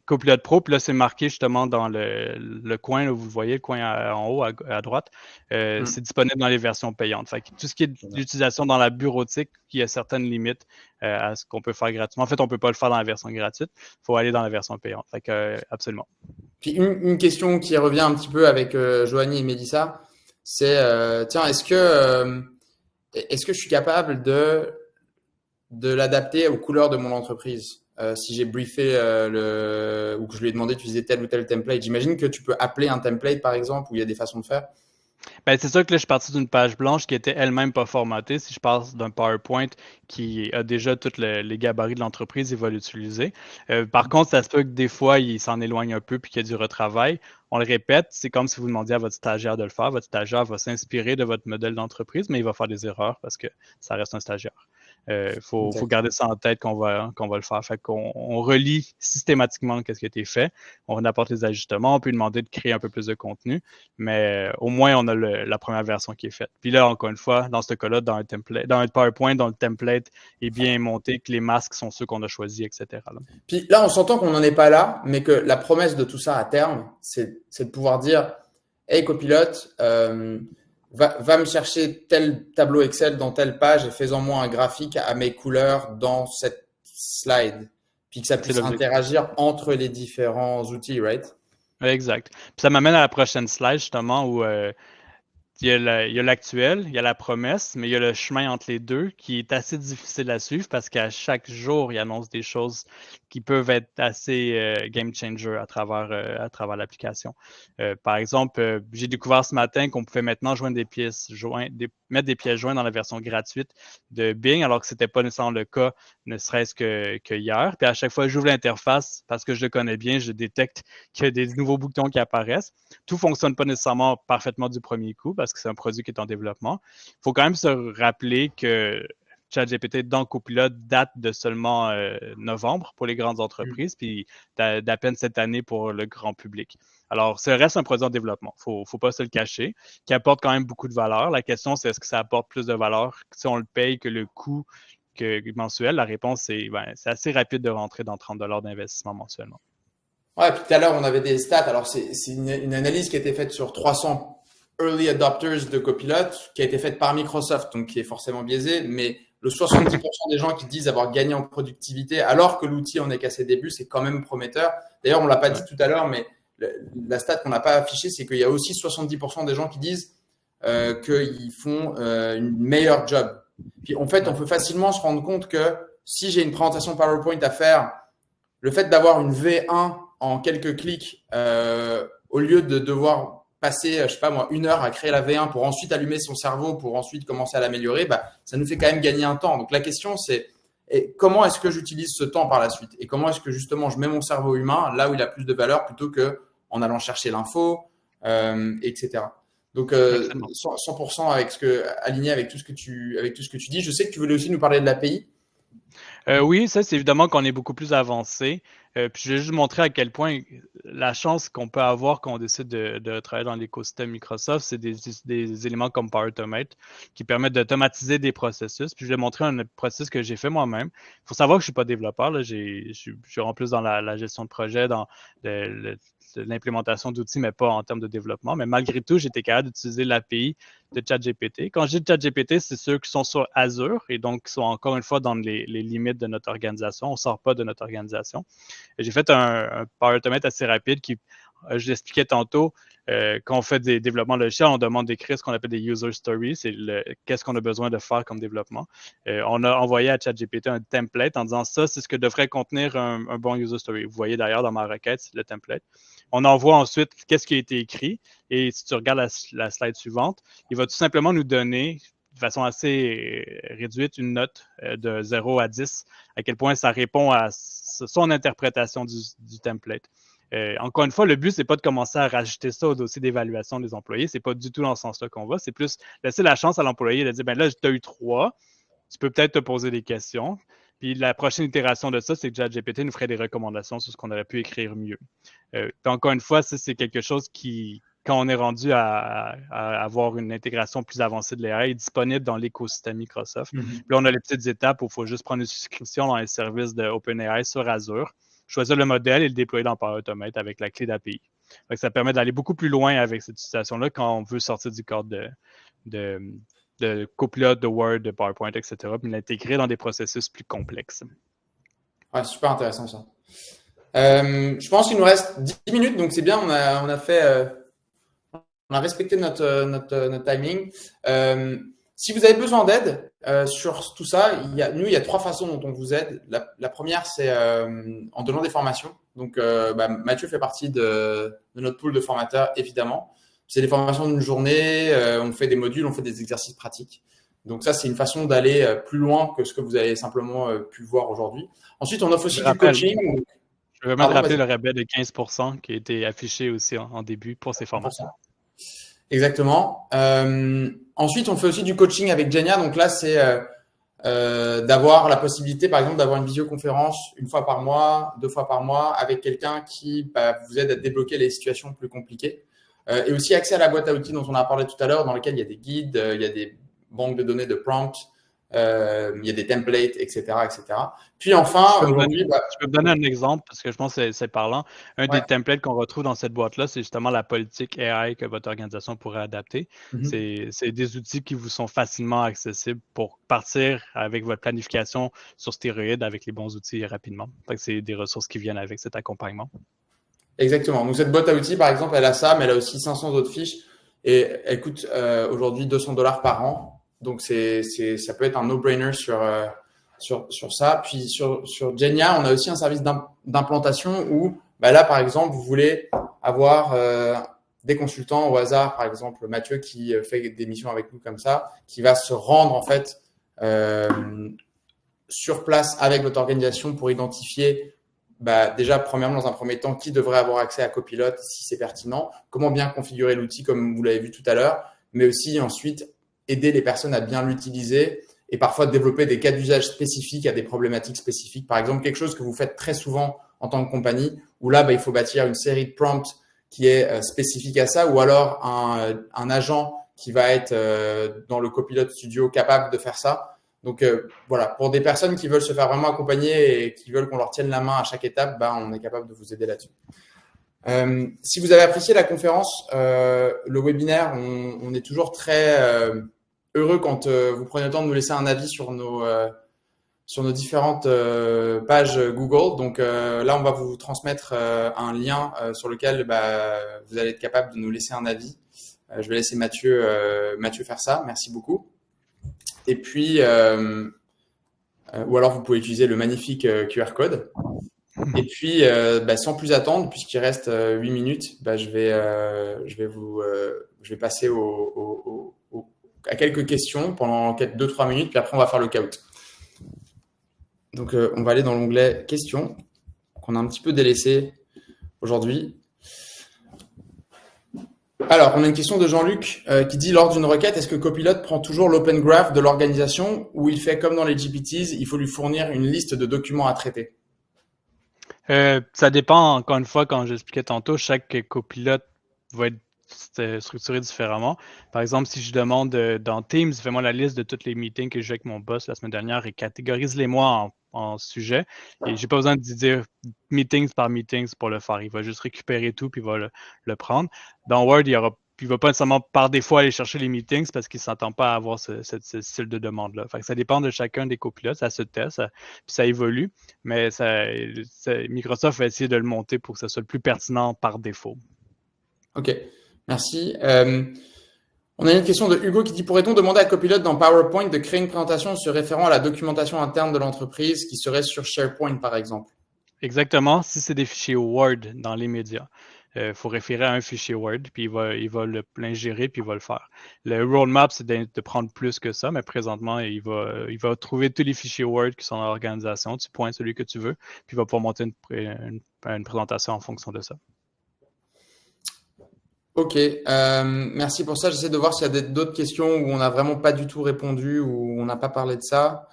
Copilot Pro, puis là, c'est marqué justement dans le coin, là, vous le voyez, le coin en haut à droite, c'est disponible dans les versions payantes. Fait que tout ce qui est l'utilisation dans la bureautique, il y a certaines limites à ce qu'on peut faire gratuitement. En fait, on ne peut pas le faire dans la version gratuite. Il faut aller dans la version payante. Fait que, absolument. Puis une question qui revient un petit peu avec Joanie et Mélissa, c'est tiens, est-ce que je suis capable de l'adapter aux couleurs de mon entreprise? Si j'ai briefé ou que je lui ai demandé d'utiliser tel ou tel template, j'imagine que tu peux appeler un template par exemple, où il y a des façons de faire. Ben, c'est sûr que là, je suis parti d'une page blanche qui était elle-même pas formatée. Si je passe d'un PowerPoint qui a déjà tous les gabarits de l'entreprise, il va l'utiliser. Par contre, ça se peut que des fois, il s'en éloigne un peu puis qu'il y a du retravail. On le répète, c'est comme si vous demandiez à votre stagiaire de le faire. Votre stagiaire va s'inspirer de votre modèle d'entreprise, mais il va faire des erreurs parce que ça reste un stagiaire. Faut Exact. garder ça en tête qu'on va le faire. Fait qu'on relie systématiquement ce qui a été fait. On apporte les ajustements. On peut demander de créer un peu plus de contenu, mais au moins, on a la première version qui est faite. Puis là, encore une fois, dans ce cas-là, dans un PowerPoint, dont le template est bien monté, que les masques sont ceux qu'on a choisis, etc. Là. Puis là, on s'entend qu'on n'en est pas là, mais que la promesse de tout ça à terme, c'est de pouvoir dire, hey copilote, va me chercher tel tableau Excel dans telle page et fais-en moi un graphique à mes couleurs dans cette slide. Puis que ça C'est puisse l'objectif. interagir entre les différents outils, right? Exact. Puis ça m'amène à la prochaine slide, justement, où il y a l'actuel, il y a la promesse, mais il y a le chemin entre les deux qui est assez difficile à suivre parce qu'à chaque jour, il annonce des choses qui peuvent être assez game changer à travers l'application. Par exemple, j'ai découvert ce matin qu'on pouvait maintenant joindre mettre des pièces jointes dans la version gratuite de Bing, alors que ce n'était pas nécessairement le cas, ne serait-ce que hier. Puis à chaque fois que j'ouvre l'interface, parce que je le connais bien, je détecte qu'il y a des nouveaux boutons qui apparaissent. Tout ne fonctionne pas nécessairement parfaitement du premier coup parce que c'est un produit qui est en développement. Il faut quand même se rappeler que ChatGPT dans Copilot date de seulement novembre pour les grandes entreprises, puis d'à peine cette année pour le grand public. Alors, ça reste un produit en développement. Il ne faut pas se le cacher, qui apporte quand même beaucoup de valeur. La question, c'est est-ce que ça apporte plus de valeur si on le paye que le coût mensuel? La réponse, c'est assez rapide de rentrer dans 30 d'investissement mensuellement. Ouais, puis tout à l'heure, on avait des stats. Alors, c'est une analyse qui a été faite sur 300 early adopters de Copilot, qui a été faite par Microsoft, donc qui est forcément biaisé. Mais le 70% des gens qui disent avoir gagné en productivité, alors que l'outil en est qu'à ses débuts, c'est quand même prometteur. D'ailleurs, on l'a pas dit Ouais. tout à l'heure, mais la stat qu'on n'a pas affichée, c'est qu'il y a aussi 70% des gens qui disent qu'ils font une meilleure job. Puis en fait, on peut facilement se rendre compte que si j'ai une présentation PowerPoint à faire, le fait d'avoir une V1 en quelques clics, au lieu de devoir passer, je sais pas moi, 1 heure à créer la V1 pour ensuite allumer son cerveau, pour ensuite commencer à l'améliorer, bah, ça nous fait quand même gagner un temps. Donc la question, c'est comment est-ce que j'utilise ce temps par la suite et comment est-ce que justement je mets mon cerveau humain là où il a plus de valeur plutôt que en allant chercher l'info, etc. Donc Excellent. 100% aligné avec avec tout ce que tu dis. Je sais que tu voulais aussi nous parler de l'API. Oui, ça, c'est évidemment qu'on est beaucoup plus avancé. Puis je vais juste montrer à quel point la chance qu'on peut avoir quand on décide de travailler dans l'écosystème Microsoft, c'est des éléments comme Power Automate qui permettent d'automatiser des processus. Puis je vais montrer un processus que j'ai fait moi-même. Il faut savoir que je ne suis pas développeur. Là. Je suis en plus dans la gestion de projet, dans l'implémentation d'outils, mais pas en termes de développement. Mais malgré tout, j'étais capable d'utiliser l'API de ChatGPT. Quand je dis ChatGPT, c'est ceux qui sont sur Azure et donc qui sont encore une fois dans les limites de notre organisation. On ne sort pas de notre organisation. J'ai fait un Power Automate assez rapide qui, je l'expliquais tantôt, quand on fait des développements logiciels, on demande d'écrire ce qu'on appelle des user stories, c'est qu'est-ce qu'on a besoin de faire comme développement. On a envoyé à ChatGPT un template en disant ça, c'est ce que devrait contenir un bon user story. Vous voyez d'ailleurs dans ma requête, c'est le template. On envoie ensuite qu'est-ce qui a été écrit et si tu regardes la slide suivante, il va tout simplement nous donner de façon assez réduite une note de 0 à 10, à quel point ça répond à son interprétation du template. Encore une fois, le but, c'est pas de commencer à rajouter ça au dossier d'évaluation des employés. C'est pas du tout dans ce sens-là qu'on va. C'est plus laisser la chance à l'employé de dire, ben là, tu as eu 3, tu peux peut-être te poser des questions. Puis la prochaine itération de ça, c'est que ChatGPT nous ferait des recommandations sur ce qu'on aurait pu écrire mieux. Puis encore une fois, ça, c'est quelque chose quand on est rendu à avoir une intégration plus avancée de l'AI disponible dans l'écosystème Microsoft. Puis là, on a les petites étapes où il faut juste prendre une souscription dans les services de OpenAI sur Azure, choisir le modèle et le déployer dans Power Automate avec la clé d'API. Donc, ça permet d'aller beaucoup plus loin avec cette situation-là quand on veut sortir du cadre de Copilot, de Word, de PowerPoint, etc., puis l'intégrer dans des processus plus complexes. Ouais, super intéressant ça. Je pense qu'il nous reste 10 minutes, donc c'est bien, on a respecté notre timing. Si vous avez besoin d'aide sur tout ça, il y a 3 façons dont on vous aide. La première, c'est en donnant des formations. Donc, Mathieu fait partie de notre pool de formateurs, évidemment. C'est des formations d'une journée, on fait des modules, on fait des exercices pratiques. Donc ça, c'est une façon d'aller plus loin que ce que vous avez simplement pu voir aujourd'hui. Ensuite, on offre aussi du coaching. Je veux vraiment rappeler le rabais de 15% qui a été affiché aussi en début pour ces formations. Exactement. Ensuite, on fait aussi du coaching avec Genia. Donc là, c'est d'avoir la possibilité, par exemple, d'avoir une visioconférence 1 fois par mois, 2 fois par mois avec quelqu'un qui vous aide à débloquer les situations plus compliquées. Et aussi accès à la boîte à outils dont on a parlé tout à l'heure, dans laquelle il y a des guides, il y a des banques de données de prompts, il y a des templates, etc., etc. Puis enfin, aujourd'hui… Je peux te donner un exemple parce que je pense que c'est parlant. Des templates qu'on retrouve dans cette boîte-là, c'est justement la politique AI que votre organisation pourrait adapter. C'est des outils qui vous sont facilement accessibles pour partir avec votre planification sur stéroïdes avec les bons outils rapidement. Donc, c'est des ressources qui viennent avec cet accompagnement. Exactement. Donc, cette boîte à outils, par exemple, elle a ça, mais elle a aussi 500 autres fiches et elle coûte aujourd'hui $200 par an. Donc, ça peut être un no-brainer sur ça. Puis, sur Genia, on a aussi un service d'implantation où, là, par exemple, vous voulez avoir des consultants au hasard, par exemple, Mathieu qui fait des missions avec nous comme ça, qui va se rendre, en fait, sur place avec votre organisation pour identifier déjà, premièrement, dans un premier temps, qui devrait avoir accès à Copilot, si c'est pertinent, comment bien configurer l'outil, comme vous l'avez vu tout à l'heure, mais aussi ensuite aider les personnes à bien l'utiliser et parfois développer des cas d'usage spécifiques à des problématiques spécifiques. Par exemple, quelque chose que vous faites très souvent en tant que compagnie, où là, il faut bâtir une série de prompts qui est spécifique à ça, ou alors un agent qui va être dans le Copilot Studio capable de faire ça. Donc voilà, pour des personnes qui veulent se faire vraiment accompagner et qui veulent qu'on leur tienne la main à chaque étape, on est capable de vous aider là-dessus. Si vous avez apprécié la conférence, le webinaire, on est toujours très heureux quand vous prenez le temps de nous laisser un avis sur nos différentes pages Google. Donc là, on va vous transmettre un lien sur lequel vous allez être capable de nous laisser un avis. Je vais laisser Mathieu faire ça. Merci beaucoup. Et puis, ou alors vous pouvez utiliser le magnifique QR code. Et puis, sans plus attendre, puisqu'il reste 8 minutes, je vais passer à quelques questions pendant 2-3 minutes, puis après on va faire le caout. Donc, on va aller dans l'onglet questions, qu'on a un petit peu délaissé aujourd'hui. Alors, on a une question de Jean-Luc qui dit, lors d'une requête, est-ce que Copilot prend toujours l'open graph de l'organisation ou il fait comme dans les GPTs, il faut lui fournir une liste de documents à traiter? Ça dépend, encore une fois, quand j'expliquais tantôt, chaque copilote va être structuré différemment. Par exemple, si je demande dans Teams, fais-moi la liste de tous les meetings que j'ai avec mon boss la semaine dernière et catégorise-les-moi en sujets. Et j'ai pas besoin de dire meetings par meetings pour le faire. Il va juste récupérer tout puis il va le prendre. Dans Word, il ne va pas nécessairement par défaut aller chercher les meetings parce qu'il ne s'entend pas à avoir ce style de demande-là. Fait que ça dépend de chacun des copilotes, ça se teste, puis ça évolue, mais Microsoft va essayer de le monter pour que ça soit le plus pertinent par défaut. Ok, merci. On a une question de Hugo qui dit, pourrait-on demander à Copilot dans PowerPoint de créer une présentation se référant à la documentation interne de l'entreprise qui serait sur SharePoint, par exemple? Exactement, si c'est des fichiers Word dans les médias. Il faut référer à un fichier Word, puis il va l'ingérer, puis il va le faire. Le roadmap, c'est de prendre plus que ça, mais présentement, il va trouver tous les fichiers Word qui sont dans l'organisation, tu pointes celui que tu veux, puis il va pouvoir monter une présentation en fonction de ça. Ok, merci pour ça. J'essaie de voir s'il y a d'autres questions où on n'a vraiment pas du tout répondu, où on n'a pas parlé de ça.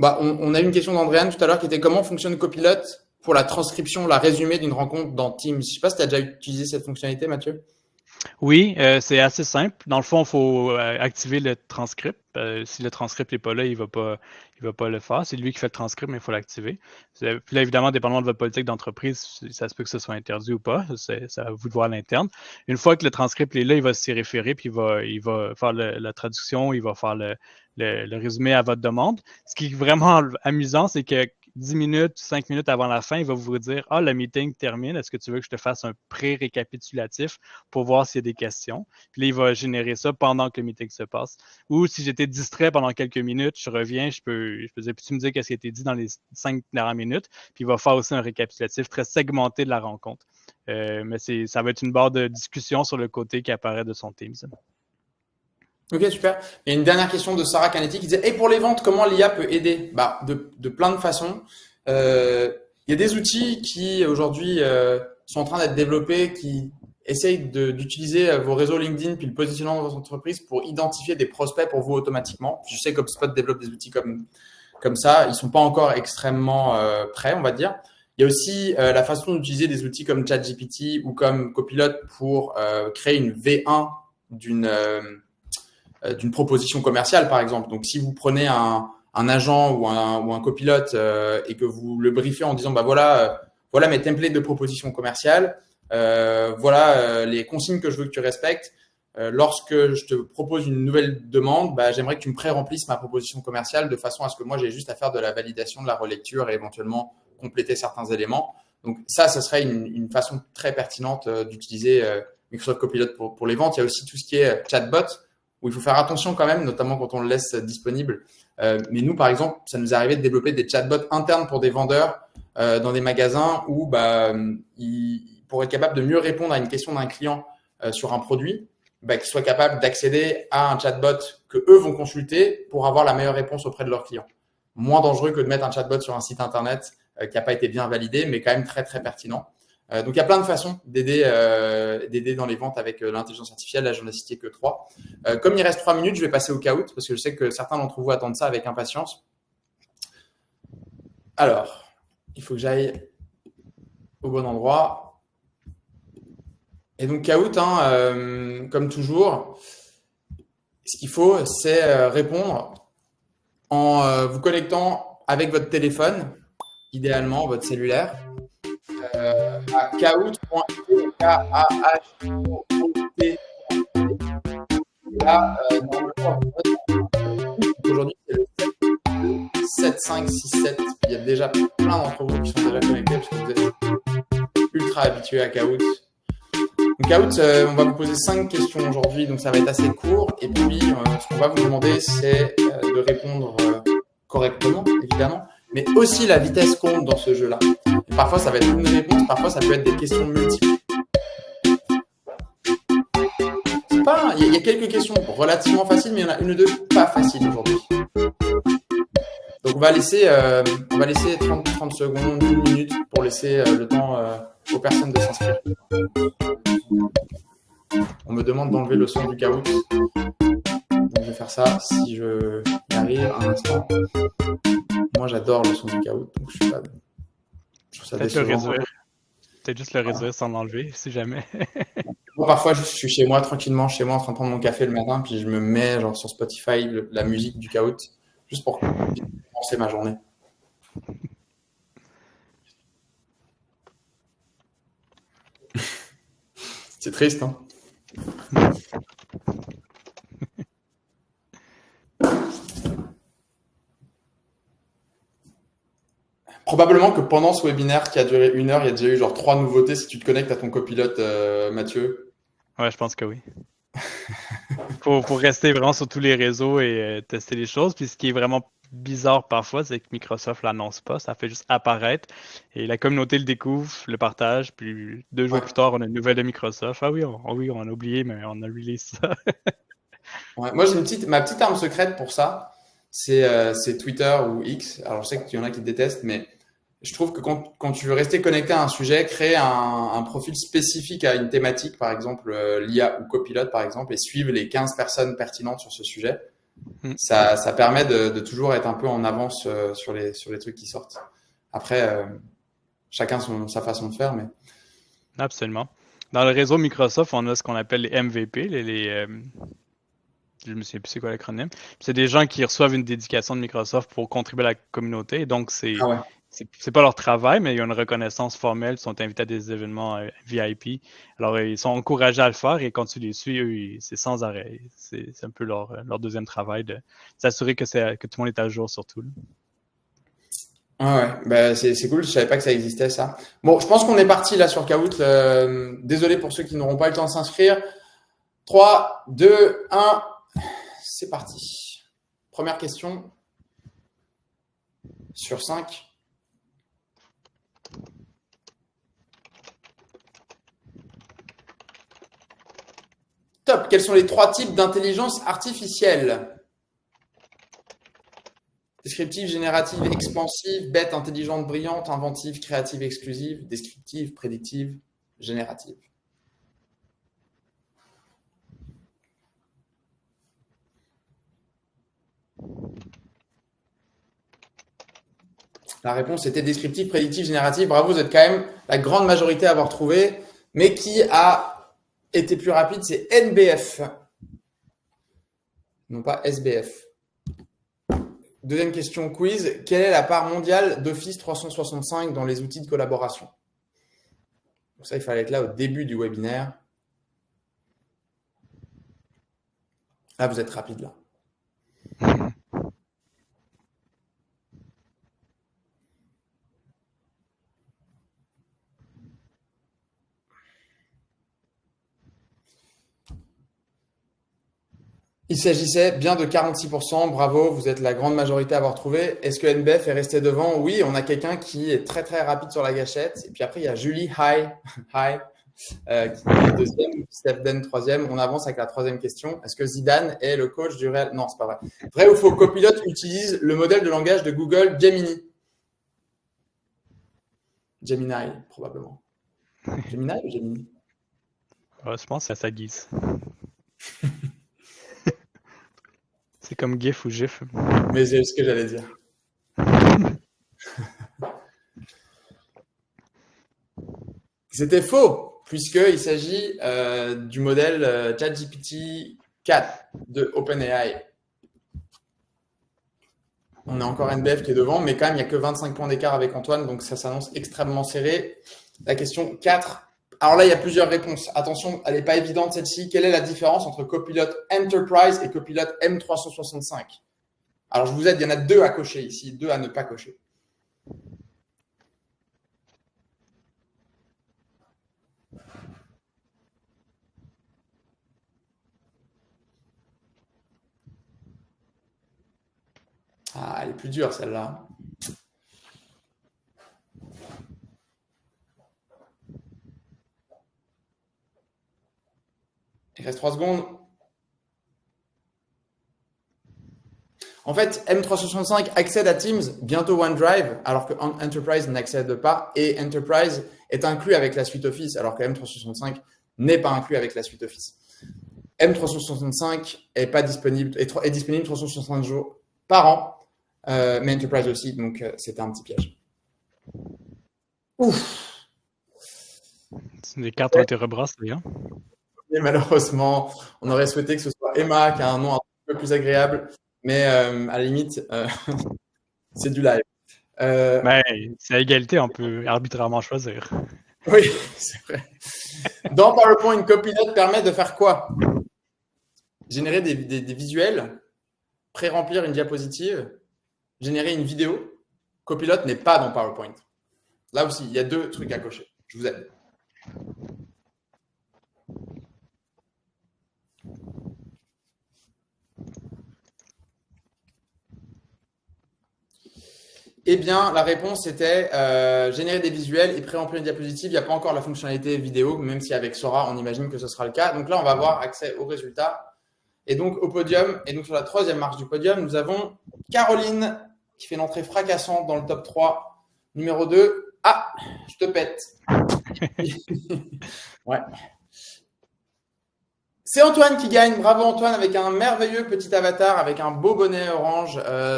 On a eu une question d'Andréane tout à l'heure qui était comment fonctionne Copilot pour la transcription, la résumé d'une rencontre dans Teams. Je sais pas si tu as déjà utilisé cette fonctionnalité, Mathieu. Oui, c'est assez simple. Dans le fond, il faut activer le transcript. Si le transcript n'est pas là, il va pas le faire. C'est lui qui fait le transcript, mais il faut l'activer. Puis là, évidemment, dépendamment de votre politique d'entreprise, ça se peut que ce soit interdit ou pas. C'est à vous de voir à l'interne. Une fois que le transcript est là, il va s'y référer, puis il va faire la traduction, il va faire le résumé à votre demande. Ce qui est vraiment amusant, c'est que 10 minutes, 5 minutes avant la fin, il va vous dire « Ah, le meeting termine. Est-ce que tu veux que je te fasse un pré-récapitulatif pour voir s'il y a des questions? » Puis là, il va générer ça pendant que le meeting se passe. Ou si j'étais distrait pendant quelques minutes, je reviens, je peux dire « Puis tu me dis qu'est-ce qui a été dit dans les 5 dernières minutes? » Puis il va faire aussi un récapitulatif très segmenté de la rencontre. Mais ça va être une barre de discussion sur le côté qui apparaît de son Teams. Ok, super. Il y a une dernière question de Sarah Canetti qui disait, et pour les ventes, comment l'IA peut aider? Bah, de plein de façons. Il y a des outils qui aujourd'hui sont en train d'être développés, qui essayent d'utiliser vos réseaux LinkedIn puis le positionnement de votre entreprise pour identifier des prospects pour vous automatiquement. Je sais qu'HubSpot développe des outils comme ça. Ils sont pas encore extrêmement prêts, on va dire. Il y a aussi la façon d'utiliser des outils comme ChatGPT ou comme Copilot pour créer une V1 d'une proposition commerciale, par exemple. Donc, si vous prenez un agent ou un copilote et que vous le briefez en disant, bah voilà mes templates de proposition commerciale, voilà les consignes que je veux que tu respectes. Lorsque je te propose une nouvelle demande, bah, j'aimerais que tu me pré-remplisses ma proposition commerciale de façon à ce que moi, j'ai juste à faire de la validation, de la relecture et éventuellement compléter certains éléments. Donc, ça serait une façon très pertinente d'utiliser Microsoft Copilot pour les ventes. Il y a aussi tout ce qui est chatbot, où il faut faire attention quand même, notamment quand on le laisse disponible. Mais nous, par exemple, ça nous est arrivé de développer des chatbots internes pour des vendeurs dans des magasins où pour être capable de mieux répondre à une question d'un client sur un produit, qu'ils soient capables d'accéder à un chatbot que eux vont consulter pour avoir la meilleure réponse auprès de leurs clients. Moins dangereux que de mettre un chatbot sur un site internet qui n'a pas été bien validé, mais quand même très, très pertinent. Donc, il y a plein de façons d'aider dans les ventes avec l'intelligence artificielle. Là, j'en ai cité que 3. Comme il reste 3 minutes, je vais passer au Kahoot parce que je sais que certains d'entre vous attendent ça avec impatience. Alors, il faut que j'aille au bon endroit. Et donc, Kahoot, comme toujours, ce qu'il faut, c'est répondre en vous connectant avec votre téléphone, idéalement votre cellulaire, à kahoot.io, K-A-H-O-O-T. Là, normalement, aujourd'hui, c'est le 7567. Il y a déjà plein d'entre vous qui sont déjà connectés parce que vous êtes ultra habitués à Kahoot. Donc, Kahoot, on va vous poser 5 questions aujourd'hui, donc ça va être assez court. Et puis, ce qu'on va vous demander, c'est de répondre correctement, évidemment, mais aussi la vitesse compte dans ce jeu-là. Et parfois, ça va être une réponse, parfois, ça peut être des questions multiples. Il y a quelques questions relativement faciles, mais il y en a une ou deux pas faciles aujourd'hui. Donc, on va laisser 30 secondes, 1 minute pour laisser le temps aux personnes de s'inscrire. On me demande d'enlever le son du Kahoot. Donc, je vais faire ça si je y arrive un instant. Moi, j'adore le son du Kahoot, donc je suis pas. Je trouve ça décevant. Peut-être juste le réduire sans l'enlever, si jamais. Moi, parfois, je suis chez moi, tranquillement, en train de prendre mon café le matin, puis je me mets genre sur Spotify la musique du Kahoot, juste pour commencer ma journée. C'est triste, hein? Probablement que pendant ce webinaire qui a duré 1 heure, il y a déjà eu genre 3 nouveautés si tu te connectes à ton copilote, Mathieu. Ouais, je pense que oui. Faut rester vraiment sur tous les réseaux et tester les choses. Puis ce qui est vraiment bizarre parfois, c'est que Microsoft l'annonce pas, ça fait juste apparaître et la communauté le découvre, le partage, puis 2 jours plus tard, on a une nouvelle de Microsoft. Ah oui, on a oublié, mais on a release ça. Ouais, moi, j'ai ma petite arme secrète pour ça, c'est Twitter ou X. Alors, je sais qu'il y en a qui détestent, mais je trouve que quand tu veux rester connecté à un sujet, créer un profil spécifique à une thématique, par exemple l'IA ou Copilot, par exemple, et suivre les 15 personnes pertinentes sur ce sujet, ça permet de toujours être un peu en avance sur les trucs qui sortent. Après, chacun sa façon de faire. Mais... Absolument. Dans le réseau Microsoft, on a ce qu'on appelle les MVP, je me souviens plus c'est quoi l'acronyme. C'est des gens qui reçoivent une dédication de Microsoft pour contribuer à la communauté. Donc, c'est pas leur travail, mais il y a une reconnaissance formelle. Ils sont invités à des événements VIP. Alors, ils sont encouragés à le faire et quand tu les suis, eux, c'est sans arrêt. C'est un peu leur deuxième travail de s'assurer que tout le monde est à jour surtout. Ouais, bah c'est cool, je savais pas que ça existait ça. Bon, je pense qu'on est parti là sur Kahoot. Désolé pour ceux qui n'auront pas eu le temps de s'inscrire. 3, 2, 1, c'est parti. Première question sur 5. Top. Quels sont les 3 types d'intelligence artificielle? Descriptive, générative, expansive, bête, intelligente, brillante, inventive, créative, exclusive, descriptive, prédictive, générative. La réponse était descriptive, prédictive, générative. Bravo, vous êtes quand même la grande majorité à avoir trouvé. Mais qui a été plus rapide, c'est NBF. Non pas SBF. Deuxième question quiz. Quelle est la part mondiale d'Office 365 dans les outils de collaboration? Donc ça, il fallait être là au début du webinaire. Là, vous êtes rapide là. Il s'agissait bien de 46%. Bravo, vous êtes la grande majorité à avoir trouvé. Est-ce que NBF est resté devant? Oui, on a quelqu'un qui est très très rapide sur la gâchette. Et puis après, il y a Julie Hi, qui est deuxième, Steph Den troisième. On avance avec la troisième question. Est-ce que Zidane est le coach du Real? Non, c'est pas vrai. Vrai ou faux, Copilot utilise le modèle de langage de Google Gemini? Gemini, probablement. Gemini ou Gemini? Je pense que c'est à sa guise. C'est comme GIF ou GIF. Mais c'est ce que j'allais dire. C'était faux, puisqu'il s'agit du modèle ChatGPT 4 de OpenAI. On a encore NBF qui est devant, mais quand même, il n'y a que 25 points d'écart avec Antoine, donc ça s'annonce extrêmement serré. La question 4. Alors là, il y a plusieurs réponses. Attention, elle n'est pas évidente celle-ci. Quelle est la différence entre Copilot Enterprise et Copilot M365? Alors, je vous aide, il y en a 2 à cocher ici, 2 à ne pas cocher. Ah, elle est plus dure celle-là. Il reste 3 secondes. En fait, M365 accède à Teams, bientôt OneDrive, alors que Enterprise n'accède pas. Et Enterprise est inclus avec la suite Office, alors que M365 n'est pas inclus avec la suite Office. M365 est disponible 365 jours par an, mais Enterprise aussi, donc c'était un petit piège. Ouf! Les cartes ont été rebrassées. Hein? Et malheureusement, on aurait souhaité que ce soit Emma qui a un nom un peu plus agréable, mais à la limite, c'est du live. Ben, c'est à égalité, on peut arbitrairement choisir. Oui, c'est vrai. Dans PowerPoint, Copilot permet de faire quoi? Générer des visuels, pré-remplir une diapositive, générer une vidéo. Copilot n'est pas dans PowerPoint. Là aussi, il y a 2 trucs à cocher. Je vous aide. Eh bien, la réponse était générer des visuels et pré-remplir une diapositive. Il n'y a pas encore la fonctionnalité vidéo, même si avec Sora, on imagine que ce sera le cas. Donc là, on va avoir accès aux résultats. Et donc, au podium, et donc sur la 3e marche du podium, nous avons Caroline qui fait l'entrée fracassante dans le top 3. Numéro 2. Ah, je te pète. Ouais. C'est Antoine qui gagne. Bravo Antoine, avec un merveilleux petit avatar, avec un beau bonnet orange.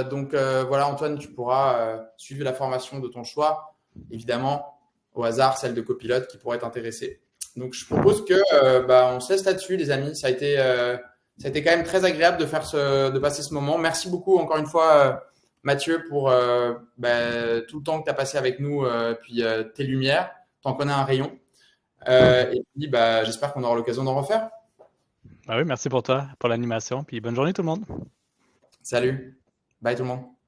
Donc voilà Antoine, tu pourras suivre la formation de ton choix, évidemment, au hasard celle de copilote qui pourrait t'intéresser. Donc, je propose que on se laisse là-dessus, les amis. Ça a été quand même très agréable de passer ce moment. Merci beaucoup encore une fois, Mathieu, pour tout le temps que tu as passé avec nous, puis tes lumières. T'en connais un rayon. Et puis, j'espère qu'on aura l'occasion d'en refaire. Oui, merci pour toi, pour l'animation, puis bonne journée tout le monde. Salut. Bye tout le monde.